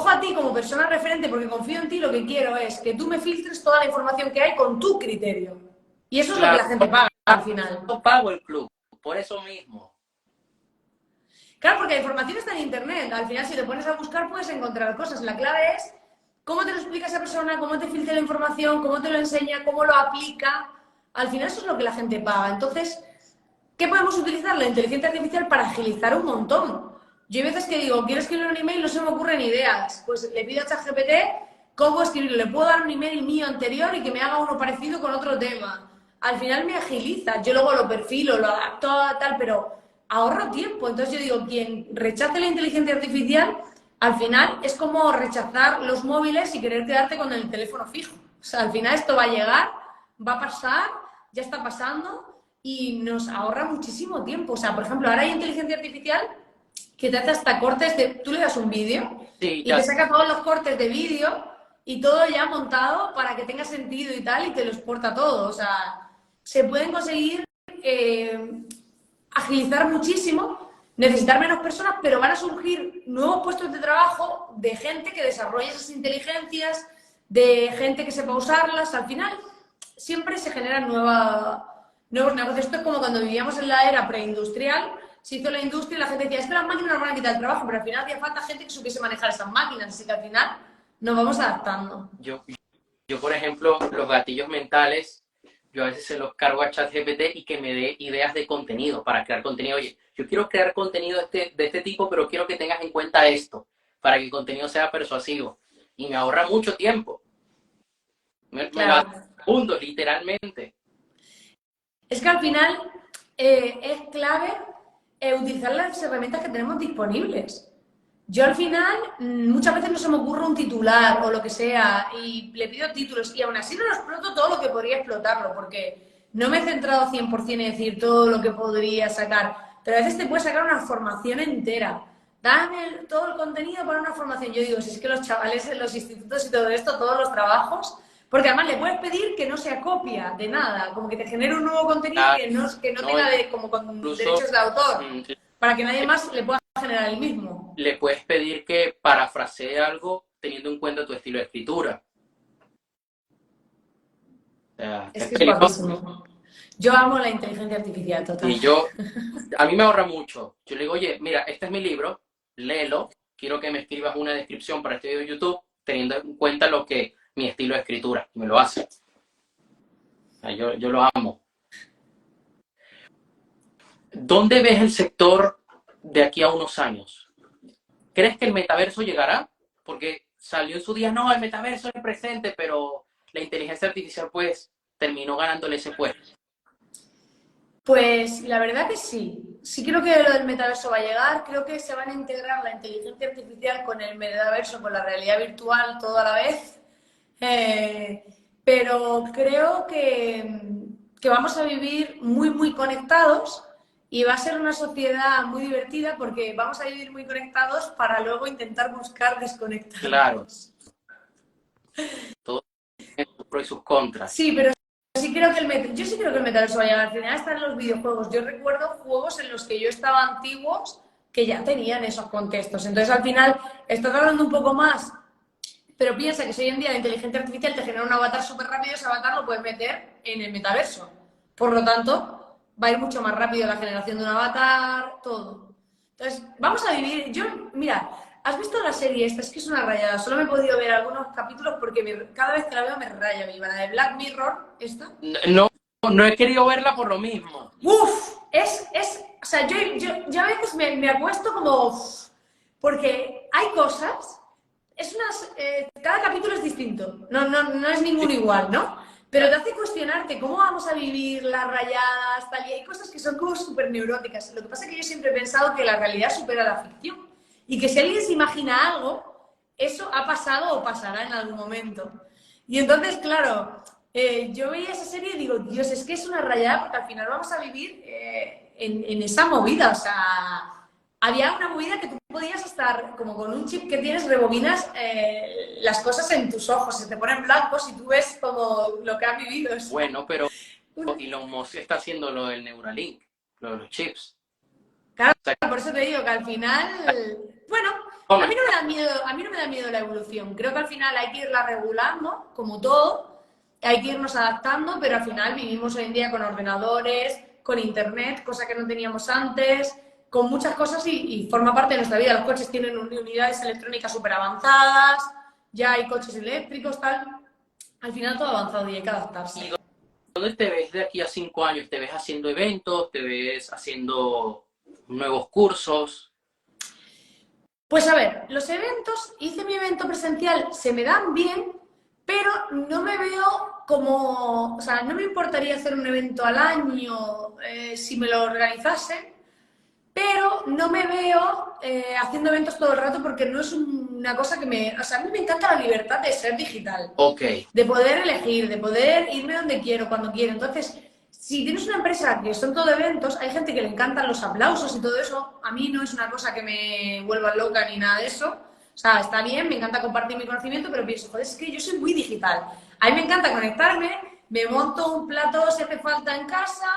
a ti como persona referente porque confío en ti, lo que quiero es que tú me filtres toda la información que hay con tu criterio. Y eso es lo que Claro, la gente paga al final. yo pago el club, por eso mismo. Claro, porque la información está en Internet. Al final, si te pones a buscar, puedes encontrar cosas. La clave es cómo te lo explica esa persona, cómo te filtra la información, cómo te lo enseña, cómo lo aplica. Al final, eso es lo que la gente paga. Entonces, ¿qué podemos utilizar? La inteligencia artificial para agilizar un montón. Yo hay veces que digo, quiero escribir un email, no se me ocurren ideas. Pues le pido a ChatGPT cómo escribirlo. Le puedo dar un email mío anterior y que me haga uno parecido con otro tema. Al final me agiliza. Yo luego lo perfilo, lo adapto a tal, pero ahorro tiempo. Entonces yo digo, quien rechace la inteligencia artificial, al final es como rechazar los móviles y querer quedarte con el teléfono fijo. O sea, al final esto va a llegar, va a pasar, ya está pasando y nos ahorra muchísimo tiempo. O sea, por ejemplo, ahora hay inteligencia artificial que te hace hasta cortes de... Tú le das un vídeo Sí, y te saca todos los cortes de vídeo y todo ya montado para que tenga sentido y tal y te lo exporta todo. O sea, se pueden conseguir agilizar muchísimo, necesitar menos personas, pero van a surgir nuevos puestos de trabajo de gente que desarrolle esas inteligencias, de gente que sepa usarlas. Al final, siempre se generan nuevos negocios. Esto es como cuando vivíamos en la era preindustrial, se hizo la industria y la gente decía, es que las máquinas nos van a quitar el trabajo, pero al final hacía falta gente que supiese manejar esas máquinas, así que al final nos vamos adaptando. yo, por ejemplo, los gatillos mentales, yo a veces se los cargo a ChatGPT y que me dé ideas de contenido para crear contenido. Oye, yo quiero crear contenido de este tipo, pero quiero que tengas en cuenta esto, para que el contenido sea persuasivo. Y me ahorra mucho tiempo. Me lo hace Claro. segundos, literalmente. Es que al final es clave utilizar las herramientas que tenemos disponibles. Yo al final muchas veces no se me ocurre un titular o lo que sea y le pido títulos y aún así no lo exploto todo lo que podría explotarlo porque no me he centrado 100% en decir todo lo que podría sacar, pero a veces te puedes sacar una formación entera. Dame todo el contenido para una formación. Yo digo, si es que los chavales en los institutos y todo esto, todos los trabajos, porque además le puedes pedir que no sea copia de nada, como que te genere un nuevo contenido que no No, tenga como con incluso derechos de autor, mm, para que nadie más le pueda generar el mismo. le puedes pedir que parafrasee algo teniendo en cuenta tu estilo de escritura. O sea, Es es que es peligroso. guapísimo. Yo amo la inteligencia artificial, total. Y a mí me ahorra mucho. Yo le digo, oye, mira, este es mi libro, léelo, quiero que me escribas una descripción para este video de YouTube, teniendo en cuenta mi estilo de escritura. Y me lo hace. O sea, yo lo amo. ¿Dónde ves el sector de aquí a unos años? ¿Crees que el metaverso llegará? Porque salió en su día, no, el metaverso es el presente, pero la inteligencia artificial pues terminó ganándole ese puesto. Pues la verdad que sí. Sí creo que lo del metaverso va a llegar. Creo que se van a integrar la inteligencia artificial con el metaverso, con la realidad virtual, todo a la vez. Eh, pero creo que vamos a vivir muy, muy conectados y va a ser una sociedad muy divertida porque vamos a vivir muy conectados para luego intentar buscar Claro, desconectarnos. todo tiene sus pros y sus contras. Sí, pero sí creo que yo sí creo que el metaverso va a llegar. Al final están los videojuegos. Yo recuerdo juegos en los que yo estaba antiguos que ya tenían esos contextos. Entonces, al final, está tardando un poco más, pero piensa que si hoy en día la inteligencia artificial te genera un avatar súper rápido, ese avatar lo puedes meter en el metaverso. Por lo tanto, va a ir mucho más rápido la generación de un avatar, todo. Entonces, vamos a vivir. Yo, mira, ¿has visto la serie esta? Es que es una rayada. Solo me he podido ver algunos capítulos porque cada vez que la veo me raya viva. La de Black Mirror, esta. No, no he querido verla por lo mismo. ¡Uf! O sea, yo a veces me acuesto como... porque hay cosas... cada capítulo es distinto. No es ninguno igual, ¿no? Pero te hace cuestionarte cómo vamos a vivir las rayadas, tal, y hay cosas que son como súper neuróticas. Lo que pasa es que yo siempre he pensado que la realidad supera la ficción. Y que si alguien se imagina algo, eso ha pasado o pasará en algún momento. Y entonces, claro, yo veía esa serie y digo, Dios, es que es una rayada porque al final vamos a vivir en esa movida. O sea, había una movida que tú podías estar como con un chip que tienes, rebobinas las cosas en tus ojos, se te ponen blancos y tú ves como lo que has vivido. O sea, Bueno, pero Elon Musk está haciendo lo del Neuralink, lo de los chips. claro, O sea, por eso te digo que al final, bueno, no, a mí no me da miedo, a mí no me da miedo la evolución. Creo que al final hay que irla regulando, como todo, hay que irnos adaptando, pero al final vivimos hoy en día con ordenadores, con internet, cosa que no teníamos antes, con muchas cosas y forma parte de nuestra vida. Los coches tienen unidades electrónicas súper avanzadas, ya hay coches eléctricos, tal. Al final todo avanzado y hay que adaptarse. ¿dónde te ves de aquí a 5 años? ¿Te ves haciendo eventos? ¿Te ves haciendo nuevos cursos? Pues a ver, los eventos, hice mi evento presencial, se me dan bien, pero no me veo como, o sea, no me importaría hacer un evento al año si me lo organizasen, pero no me veo haciendo eventos todo el rato porque no es una cosa que me... O sea, a mí me encanta la libertad de ser digital, Ok. de poder elegir, de poder irme donde quiero, cuando quiero. Entonces, si tienes una empresa que son todo eventos, hay gente que le encantan los aplausos y todo eso. A mí no es una cosa que me vuelva loca ni nada de eso. O sea, está bien, me encanta compartir mi conocimiento, pero pienso, joder, es que yo soy muy digital. A mí me encanta conectarme, me monto un plato si hace falta en casa,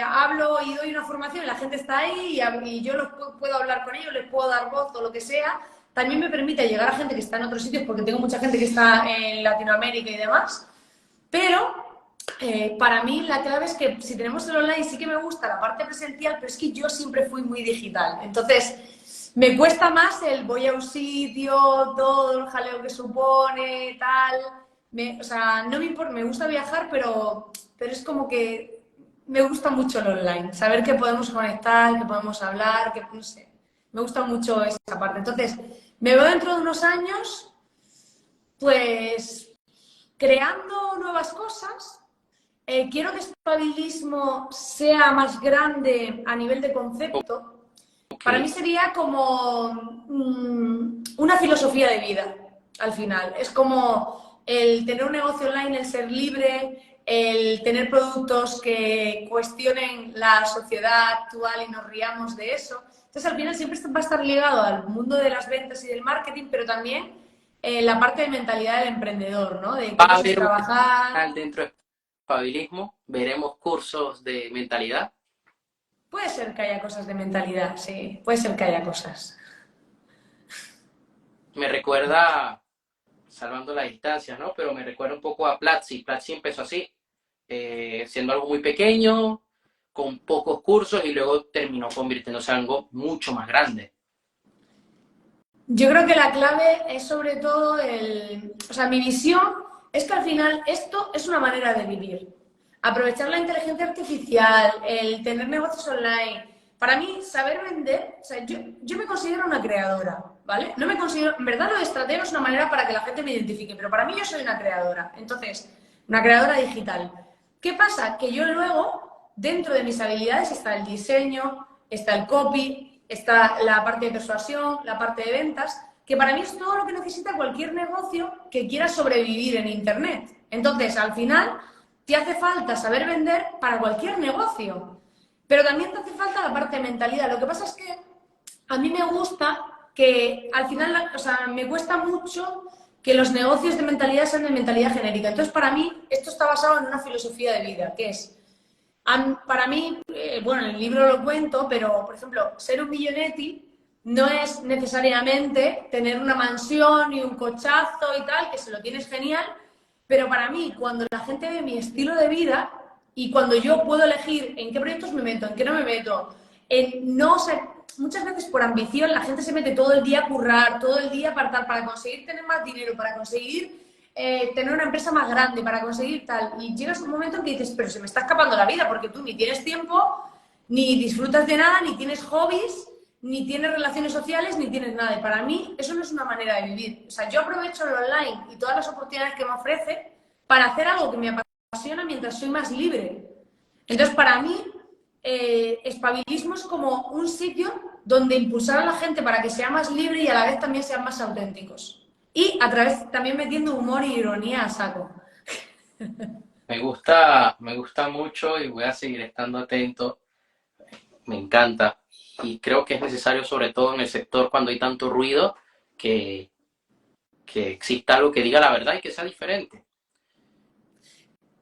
hablo y doy una formación, la gente está ahí y yo puedo hablar con ellos, les puedo dar voz o lo que sea. También me permite llegar a gente que está en otros sitios, porque tengo mucha gente que está en Latinoamérica y demás. Pero para mí la clave es que si tenemos el online sí que me gusta la parte presencial, pero es que yo siempre fui muy digital. Entonces, me cuesta más el voy a un sitio, todo el jaleo que supone, tal. O sea, no me importa, me gusta viajar, pero es como que me gusta mucho el online. Saber que podemos conectar, que podemos hablar, que no sé. Me gusta mucho esa parte. Entonces, me veo dentro de unos años, pues, creando nuevas cosas. Quiero que Espabilismo sea más grande a nivel de concepto. Ok. Para mí sería como una filosofía de vida, al final. Es como el tener un negocio online, el ser libre, el tener productos que cuestionen la sociedad actual y nos riamos de eso. Entonces, al final siempre va a estar ligado al mundo de las ventas y del marketing, pero también la parte de mentalidad del emprendedor, ¿no? De Va cómo a es haber un trabajar. canal dentro de Espabilismo, veremos cursos de mentalidad. Puede ser que haya cosas de mentalidad, sí, puede ser que haya cosas. Me recuerda, salvando las distancias, ¿no? Pero me recuerda un poco a Platzi. Platzi empezó así, siendo algo muy pequeño, con pocos cursos y luego terminó convirtiéndose en algo mucho más grande. Yo creo que la clave es sobre todo o sea, mi visión es que al final esto es una manera de vivir. Aprovechar la inteligencia artificial, el tener negocios online. Para mí, saber vender, o sea, yo me considero una creadora, ¿vale? No me considero, en verdad lo de estratega es una manera para que la gente me identifique, pero para mí yo soy una creadora. Entonces, una creadora digital. ¿Qué pasa? Que yo luego, dentro de mis habilidades está el diseño, está el copy, está la parte de persuasión, la parte de ventas, que para mí es todo lo que necesita cualquier negocio que quiera sobrevivir en Internet. Entonces, al final, te hace falta saber vender para cualquier negocio, pero también te hace falta la parte de mentalidad. Lo que pasa es que a mí me gusta que al final, o sea, me cuesta mucho que los negocios de mentalidad sean de mentalidad genérica. Entonces, para mí, esto está basado en una filosofía de vida, que es para mí, bueno, en el libro lo cuento, pero, por ejemplo, ser un millonetti no es necesariamente tener una mansión y un cochazo y tal, que se lo tienes genial, pero para mí, cuando la gente ve mi estilo de vida y cuando yo puedo elegir en qué proyectos me meto, en qué no me meto, en no, o sea, muchas veces por ambición la gente se mete todo el día a currar, todo el día para conseguir tener más dinero, para conseguir tener una empresa más grande, para conseguir tal. Y llegas a un momento en que dices, pero se me está escapando la vida porque tú ni tienes tiempo, ni disfrutas de nada, ni tienes hobbies, ni tienes relaciones sociales, ni tienes nada. Y para mí eso no es una manera de vivir. O sea, yo aprovecho el online y todas las oportunidades que me ofrece para hacer algo que me apasiona mientras soy más libre. Entonces, para mí, espabilismo es como un sitio donde impulsar a la gente para que sea más libre y a la vez también sean más auténticos. Y a través también metiendo humor y ironía a saco. Me gusta mucho y voy a seguir estando atento. Me encanta. Y creo que es necesario, sobre todo en el sector cuando hay tanto ruido, que, que exista algo que diga la verdad y que sea diferente.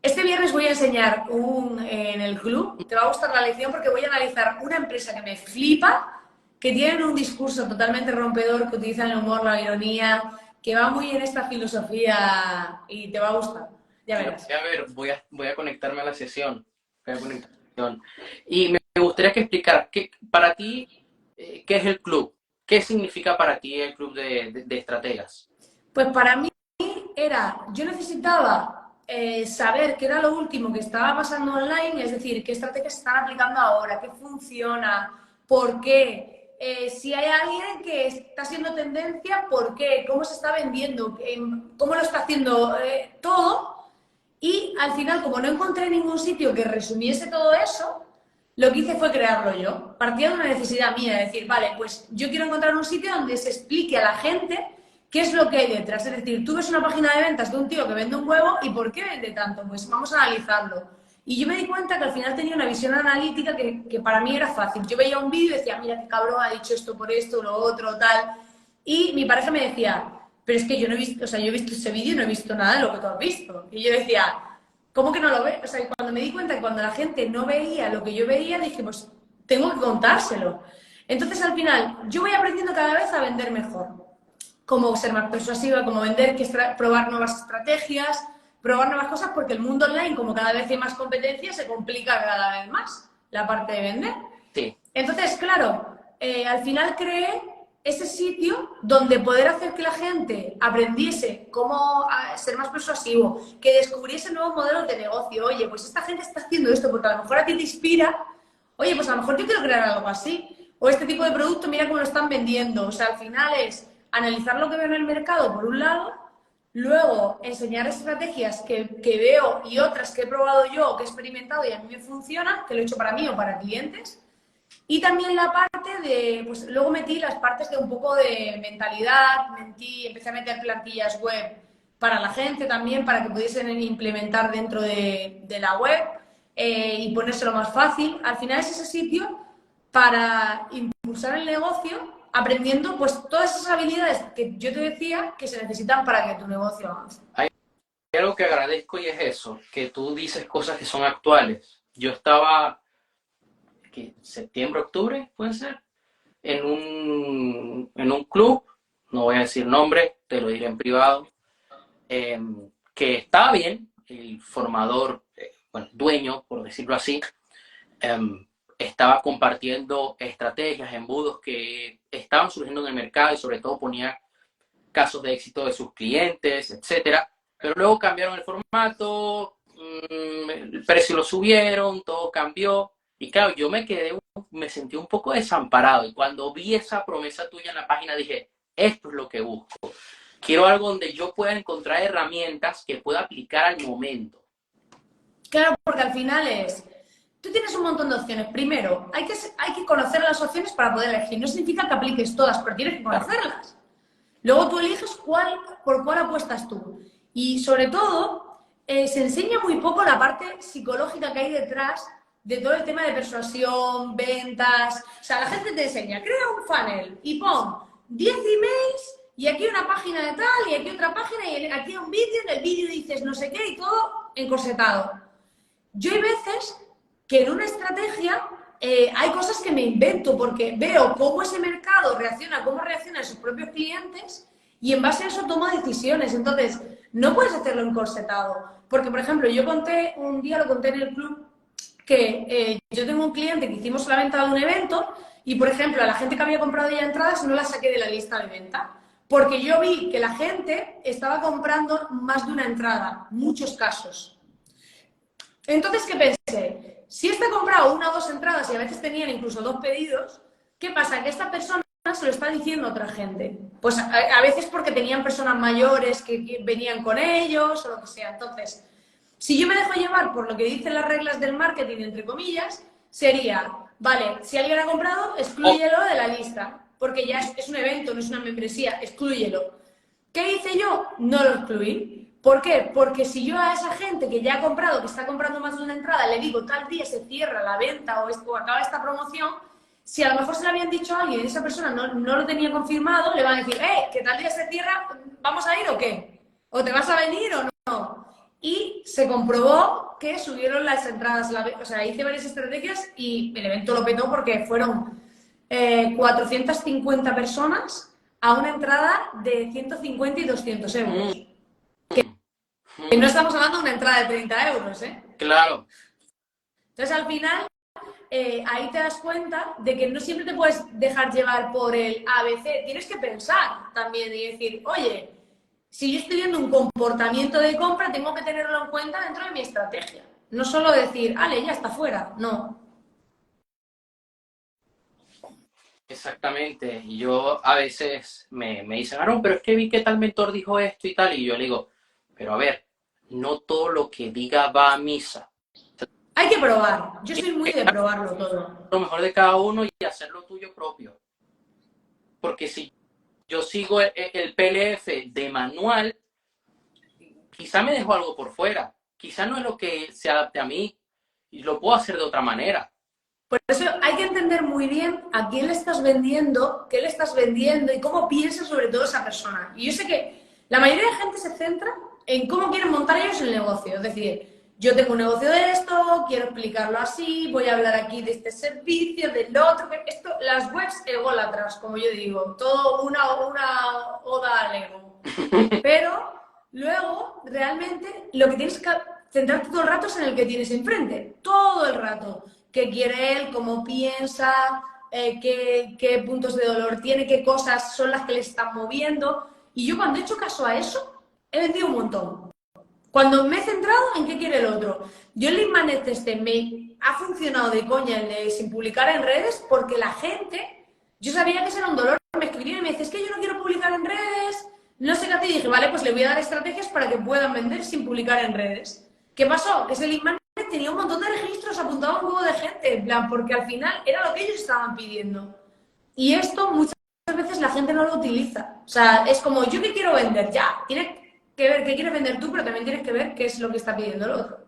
Este viernes voy a enseñar en el club, te va a gustar la lección porque voy a analizar una empresa que me flipa, que tienen un discurso totalmente rompedor, que utilizan el humor, la ironía, que va muy en esta filosofía y te va a gustar. Ya Lo verás. voy a ver, voy a conectarme a la sesión. Voy a conectarme a la sesión. Y me gustaría que explicaras, para ti, ¿qué es el club? ¿Qué significa para ti el club de estrategas? Pues para mí yo necesitaba saber qué era lo último que estaba pasando online, es decir, qué estrategias se están aplicando ahora, qué funciona, por qué. Si hay alguien que está siendo tendencia, ¿por qué? ¿Cómo se está vendiendo? ¿Cómo lo está haciendo todo? Y al final, como no encontré ningún sitio que resumiese todo eso, lo que hice fue crearlo yo. Partía de una necesidad mía, de decir, vale, pues yo quiero encontrar un sitio donde se explique a la gente qué es lo que hay detrás. Es decir, tú ves una página de ventas de un tío que vende un huevo y ¿por qué vende tanto? Pues vamos a analizarlo. Y yo me di cuenta que al final tenía una visión analítica que para mí era fácil. Yo veía un vídeo y decía, mira qué cabrón, ha dicho esto por esto, lo otro, tal. Y mi pareja me decía, pero es que yo no he visto, o sea, yo he visto ese vídeo y no he visto nada de lo que tú has visto. Y yo decía, ¿cómo que no lo ves? O sea, cuando me di cuenta que cuando la gente no veía lo que yo veía, dije, pues tengo que contárselo. Entonces, al final, yo voy aprendiendo cada vez a vender mejor. Cómo ser más persuasiva, cómo vender, probar nuevas estrategias, probar nuevas cosas, porque el mundo online, como cada vez hay más competencia, se complica cada vez más la parte de vender. Sí. Entonces, claro, al final creé ese sitio donde poder hacer que la gente aprendiese cómo ser más persuasivo, que descubriese nuevos modelos de negocio. Oye, pues esta gente está haciendo esto porque a lo mejor a ti te inspira. Oye, pues a lo mejor yo quiero crear algo así. O este tipo de producto, mira cómo lo están vendiendo. O sea, al final es analizar lo que veo en el mercado, por un lado, luego enseñar estrategias que veo y otras que he probado yo o que he experimentado y a mí me funcionan, que lo he hecho para mí o para clientes. Y también la parte de, pues luego metí las partes de un poco de mentalidad, empecé a meter plantillas web para la gente también, para que pudiesen implementar dentro de la web y ponérselo más fácil. Al final es ese sitio para impulsar el negocio aprendiendo pues todas esas habilidades que yo te decía que se necesitan para que tu negocio avance. Hay algo que agradezco y es eso, que tú dices cosas que son actuales. Yo estaba, ¿qué? Septiembre, octubre, puede ser, en un club, no voy a decir nombre, te lo diré en privado, eh, que estaba bien, el formador, bueno, dueño, por decirlo así, eh, estaba compartiendo estrategias, embudos que estaban surgiendo en el mercado y sobre todo ponía casos de éxito de sus clientes, etcétera. Pero luego cambiaron el formato, el precio lo subieron, todo cambió. Y claro, yo me sentí un poco desamparado. Y cuando vi esa promesa tuya en la página dije, esto es lo que busco. Quiero algo donde yo pueda encontrar herramientas que pueda aplicar al momento. Claro, porque al final tú tienes un montón de opciones. Primero, hay que conocer las opciones para poder elegir. No significa que apliques todas, pero tienes que Claro. conocerlas. Luego tú eliges por cuál apuestas tú. Y sobre todo, se enseña muy poco la parte psicológica que hay detrás de todo el tema de persuasión, ventas. O sea, la gente te enseña, crea un funnel y pon 10 emails y aquí una página de tal y aquí otra página y aquí un vídeo, en el vídeo dices no sé qué y todo encorsetado. Yo hay veces que en una estrategia hay cosas que me invento porque veo cómo ese mercado reacciona, cómo reaccionan sus propios clientes y en base a eso tomo decisiones. Entonces, no puedes hacerlo encorsetado. Porque, por ejemplo, un día lo conté en el club, que yo tengo un cliente que hicimos la venta de un evento y, por ejemplo, a la gente que había comprado ya entradas no la saqué de la lista de venta. Porque yo vi que la gente estaba comprando más de una entrada, muchos casos. Entonces, ¿qué pensé? Si este ha comprado una o dos entradas y a veces tenían incluso dos pedidos, ¿qué pasa? Que esta persona se lo está diciendo a otra gente. Pues a veces porque tenían personas mayores que venían con ellos o lo que sea. Entonces, si yo me dejo llevar por lo que dicen las reglas del marketing, entre comillas, sería, vale, si alguien ha comprado, exclúyelo de la lista, porque ya es un evento, no es una membresía, exclúyelo. ¿Qué hice yo? No lo excluí. ¿Por qué? Porque si yo a esa gente que ya ha comprado, que está comprando más de una entrada, le digo tal día se cierra la venta o acaba esta promoción, si a lo mejor se lo habían dicho a alguien y esa persona no lo tenía confirmado, le van a decir, que tal día se cierra, ¿vamos a ir o qué? ¿O te vas a venir o no? Y se comprobó que subieron las entradas, o sea, hice varias estrategias y el evento lo petó porque fueron 450 personas a una entrada de 150 y 200 euros. Que no estamos hablando de una entrada de 30 euros, ¿eh? Claro. Entonces, al final, ahí te das cuenta de que no siempre te puedes dejar llevar por el ABC. Tienes que pensar también y decir, oye, si yo estoy viendo un comportamiento de compra, tengo que tenerlo en cuenta dentro de mi estrategia. No solo decir, ale, ya está fuera. No. Exactamente. Y yo a veces me dicen, no, pero es que vi que tal mentor dijo esto y tal. Y yo le digo, pero a ver, no todo lo que diga va a misa. Hay que probar. Yo soy muy de probarlo todo. Lo mejor de cada uno y hacer lo tuyo propio. Porque si yo sigo el PLF de manual, quizá me dejo algo por fuera. Quizá no es lo que se adapte a mí y lo puedo hacer de otra manera. Por eso hay que entender muy bien a quién le estás vendiendo, qué le estás vendiendo y cómo piensa sobre todo esa persona. Y yo sé que la mayoría de gente se centra en cómo quieren montar ellos el negocio. Es decir, yo tengo un negocio de esto, quiero explicarlo así, voy a hablar aquí de este servicio, del otro. Esto, las webs ególatras, como yo digo, todo una oda al ego. Pero luego, realmente, lo que tienes que centrarte todo el rato es en el que tienes enfrente. Todo el rato. ¿Qué quiere él? ¿Cómo piensa? Qué puntos de dolor tiene? ¿Qué cosas son las que le están moviendo? Y yo cuando he hecho caso a eso, he vendido un montón. Cuando me he centrado en qué quiere el otro. Yo el Lead Magnet este me ha funcionado de coña el de sin publicar en redes porque la gente, yo sabía que ese era un dolor, me escribían y me decían, es que yo no quiero publicar en redes, no sé qué hacer, y dije, vale, pues le voy a dar estrategias para que puedan vender sin publicar en redes. ¿Qué pasó? Ese Lead Magnet tenía un montón de registros, apuntaba un huevo de gente, en plan, porque al final era lo que ellos estaban pidiendo. Y esto muchas veces la gente no lo utiliza. O sea, es como, ¿yo qué quiero vender? Ya, tienes que ver qué quieres vender tú, pero también tienes que ver qué es lo que está pidiendo el otro.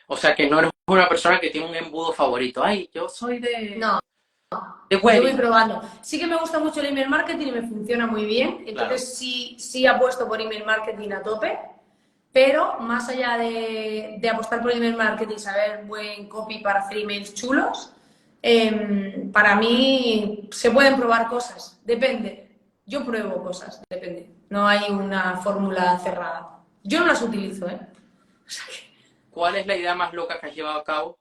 O sea que no eres una persona que tiene un embudo favorito. Ay, yo soy de, No, de yo voy wedding. probando. Sí que me gusta mucho el email marketing y me funciona muy bien. Claro. Entonces sí apuesto por email marketing a tope. Pero más allá de apostar por email marketing, saber buen copy para hacer emails chulos, para mí se pueden probar cosas. Depende. Yo pruebo cosas, depende. No hay una fórmula cerrada. Yo no las utilizo, ¿eh? O sea que... ¿Cuál es la idea más loca que has llevado a cabo?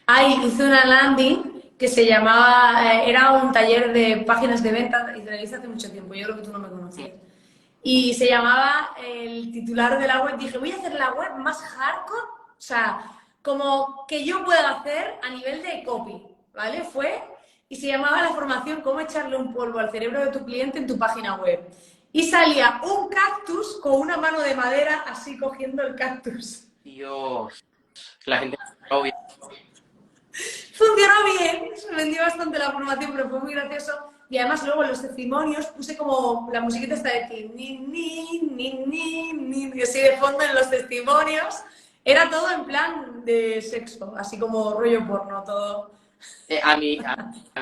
Ahí hice una landing que se llamaba, era un taller de páginas de venta y te lo hice hace mucho tiempo, yo creo que tú no me conocías. Y se llamaba el titular de la web, dije, voy a hacer la web más hardcore, o sea, como que yo pueda hacer a nivel de copy, ¿vale? Y se llamaba la formación Cómo echarle un polvo al cerebro de tu cliente en tu página web. Y salía un cactus con una mano de madera así cogiendo el cactus. Dios, la gente no bien. Funcionó bien, se vendió bastante la formación, pero fue muy gracioso. Y además luego en los testimonios puse como la musiquita esta de ti, ni, y así de fondo en los testimonios. Era todo en plan de sexo, así como rollo porno, todo. A mí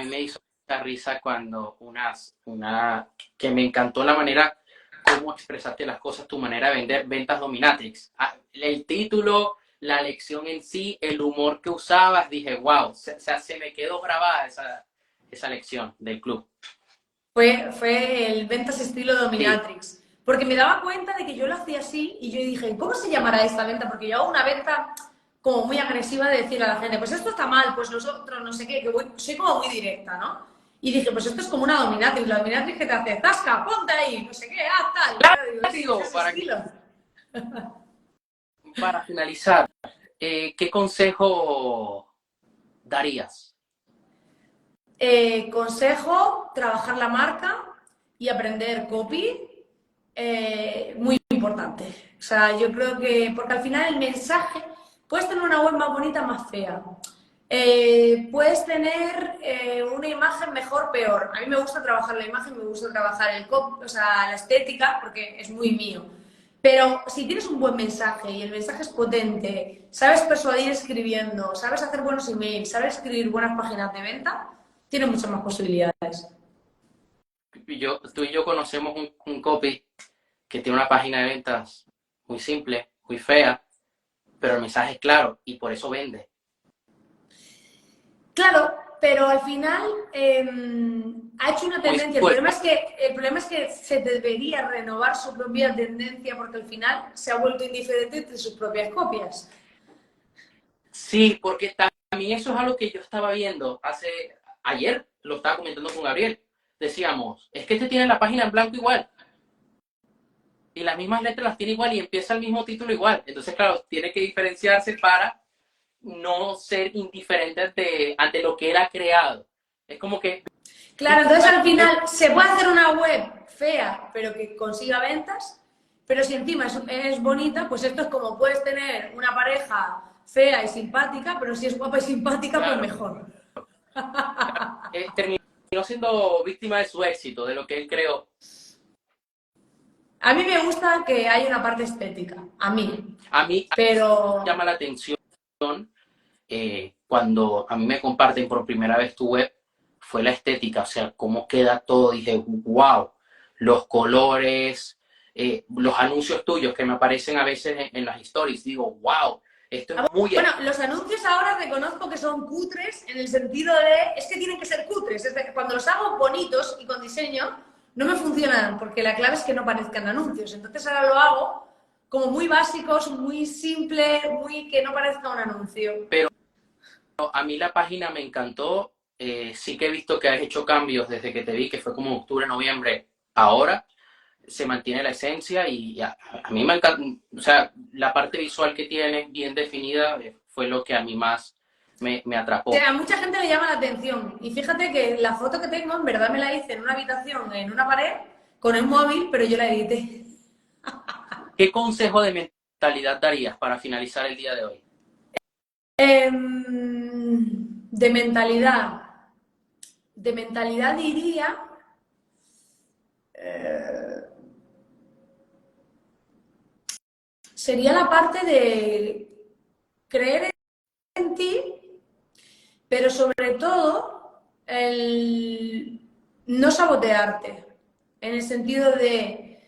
me hizo mucha risa cuando que me encantó la manera cómo expresaste las cosas, tu manera de vender, ventas dominatrix. El título, la lección en sí, el humor que usabas, dije, wow, se me quedó grabada esa lección del club. Fue el ventas estilo Sí, dominatrix. Porque me daba cuenta de que yo lo hacía así y yo dije, ¿cómo se llamará esta venta? Porque yo hago una venta como muy agresiva de decir a la gente, pues esto está mal, pues nosotros no sé qué, soy como muy directa, ¿no? Y dije, pues esto es como una dominatrix, la dominatrix que te hace, zasca, ponte ahí, no sé qué, haz tal. Y claro, digo, digo, es ese estilo. para finalizar, ¿qué consejo darías? Consejo, trabajar la marca y aprender copy, muy importante. O sea, yo creo que, porque al final el mensaje, puedes tener una web más bonita, más fea. Puedes tener una imagen mejor, peor. A mí me gusta trabajar la imagen, me gusta trabajar el copy, o sea, la estética, porque es muy mío. Pero si tienes un buen mensaje y el mensaje es potente, sabes persuadir escribiendo, sabes hacer buenos emails, sabes escribir buenas páginas de venta, tienes muchas más posibilidades. Tú y yo conocemos un copy que tiene una página de ventas muy simple, muy fea, pero el mensaje es claro y por eso vende. Claro, pero al final ha hecho una Muy tendencia. fuerte. El problema es que se debería renovar su propia tendencia porque al final se ha vuelto indiferente entre sus propias copias. Sí, porque también eso es algo que yo estaba viendo ayer, lo estaba comentando con Gabriel. Decíamos, es que este tiene la página en blanco igual y las mismas letras las tiene igual y empieza el mismo título igual. Entonces, claro, tiene que diferenciarse para no ser indiferente ante lo que él ha creado. Es como que Claro, entonces al final se puede hacer una web fea, pero que consiga ventas, pero si encima es bonita, pues esto es como puedes tener una pareja fea y simpática, pero si es guapa y simpática, Claro. pues mejor. Terminó siendo víctima de su éxito, de lo que él creó. A mí me gusta que haya una parte estética, a mí, A mí me pero llama la atención cuando a mí me comparten por primera vez tu web, fue la estética, o sea, cómo queda todo. Dije, wow, los colores, los anuncios tuyos que me aparecen a veces en las stories, digo, wow, esto es muy... bueno, los anuncios ahora reconozco que son cutres en el sentido de, es que tienen que ser cutres, es decir, cuando los hago bonitos y con diseño, no me funcionan, porque la clave es que no parezcan anuncios. Entonces ahora lo hago como muy básicos, muy simple, muy que no parezca un anuncio. Pero a mí la página me encantó, sí que he visto que has hecho cambios desde que te vi, que fue como octubre, noviembre, ahora se mantiene la esencia y a mí me encanta, o sea, la parte visual que tienes bien definida fue lo que a mí más me O atrapó. sea, a mucha gente le llama la atención. Y fíjate que la foto que tengo, en verdad me la hice en una habitación, en una pared, con el móvil, pero yo la edité. ¿Qué consejo de mentalidad darías para finalizar el día de hoy? De mentalidad. De mentalidad diría... sería la parte de creer en ti, pero sobre todo el no sabotearte. En el sentido de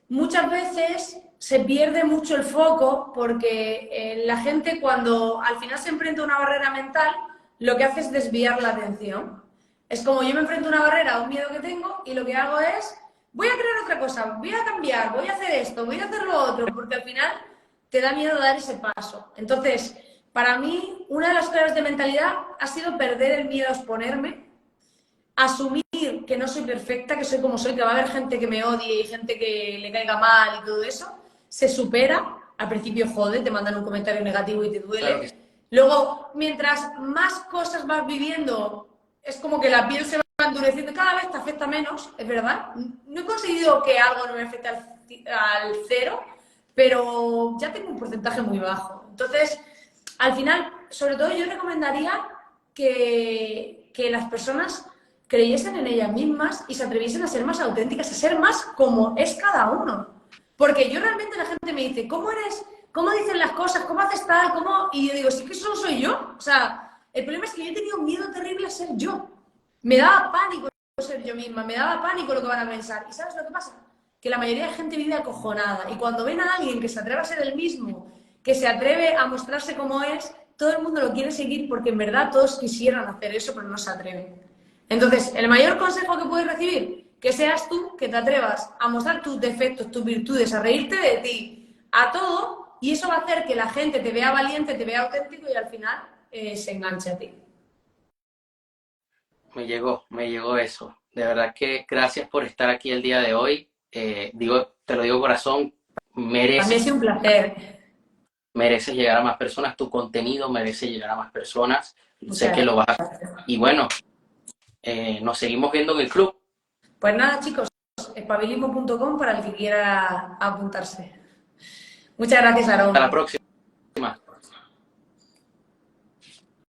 muchas veces se pierde mucho el foco porque la gente cuando al final se enfrenta a una barrera mental, lo que hace es desviar la atención. Es como yo me enfrento a una barrera, a un miedo que tengo, y lo que hago es, voy a crear otra cosa, voy a cambiar, voy a hacer esto, voy a hacer lo otro, porque al final te da miedo dar ese paso. Entonces, para mí, una de las claves de mentalidad ha sido perder el miedo a exponerme, asumir que no soy perfecta, que soy como soy, que va a haber gente que me odie y gente que le caiga mal y todo eso, se supera. Al principio jode, te mandan un comentario negativo y te Claro que sí. duele. Luego, mientras más cosas vas viviendo, es como que la piel se va endureciendo, cada vez te afecta menos, es verdad. No he conseguido que algo no me afecte al cero, pero ya tengo un porcentaje muy bajo. Entonces, al final, sobre todo yo recomendaría que las personas creyesen en ellas mismas y se atreviesen a ser más auténticas, a ser más como es cada uno. Porque yo realmente la gente me dice, ¿cómo eres? ¿Cómo dicen las cosas? ¿Cómo haces tal? ¿Cómo? Y yo digo, sí que eso soy yo. O sea, el problema es que yo he tenido un miedo terrible a ser yo. Me daba pánico ser yo misma, me daba pánico lo que van a pensar. ¿Y sabes lo que pasa? Que la mayoría de gente vive acojonada. Y cuando ven a alguien que se atreve a ser el mismo, que se atreve a mostrarse como es, todo el mundo lo quiere seguir porque en verdad todos quisieran hacer eso, pero no se atreven. Entonces, el mayor consejo que puedes recibir, que seas tú, que te atrevas a mostrar tus defectos, tus virtudes, a reírte de ti, a todo, y eso va a hacer que la gente te vea valiente, te vea auténtico y al final se enganche a ti. Me llegó eso. De verdad que gracias por estar aquí el día de hoy. Te lo digo corazón, Para mí ha mereces, sido un placer. mereces llegar a más personas, tu contenido merece llegar a más personas. Sé Muchas que lo vas a... gracias. Y bueno, nos seguimos viendo en el club. Pues nada, chicos, espabilismo.com para el que quiera apuntarse. Muchas gracias, Hasta la Aarón. próxima.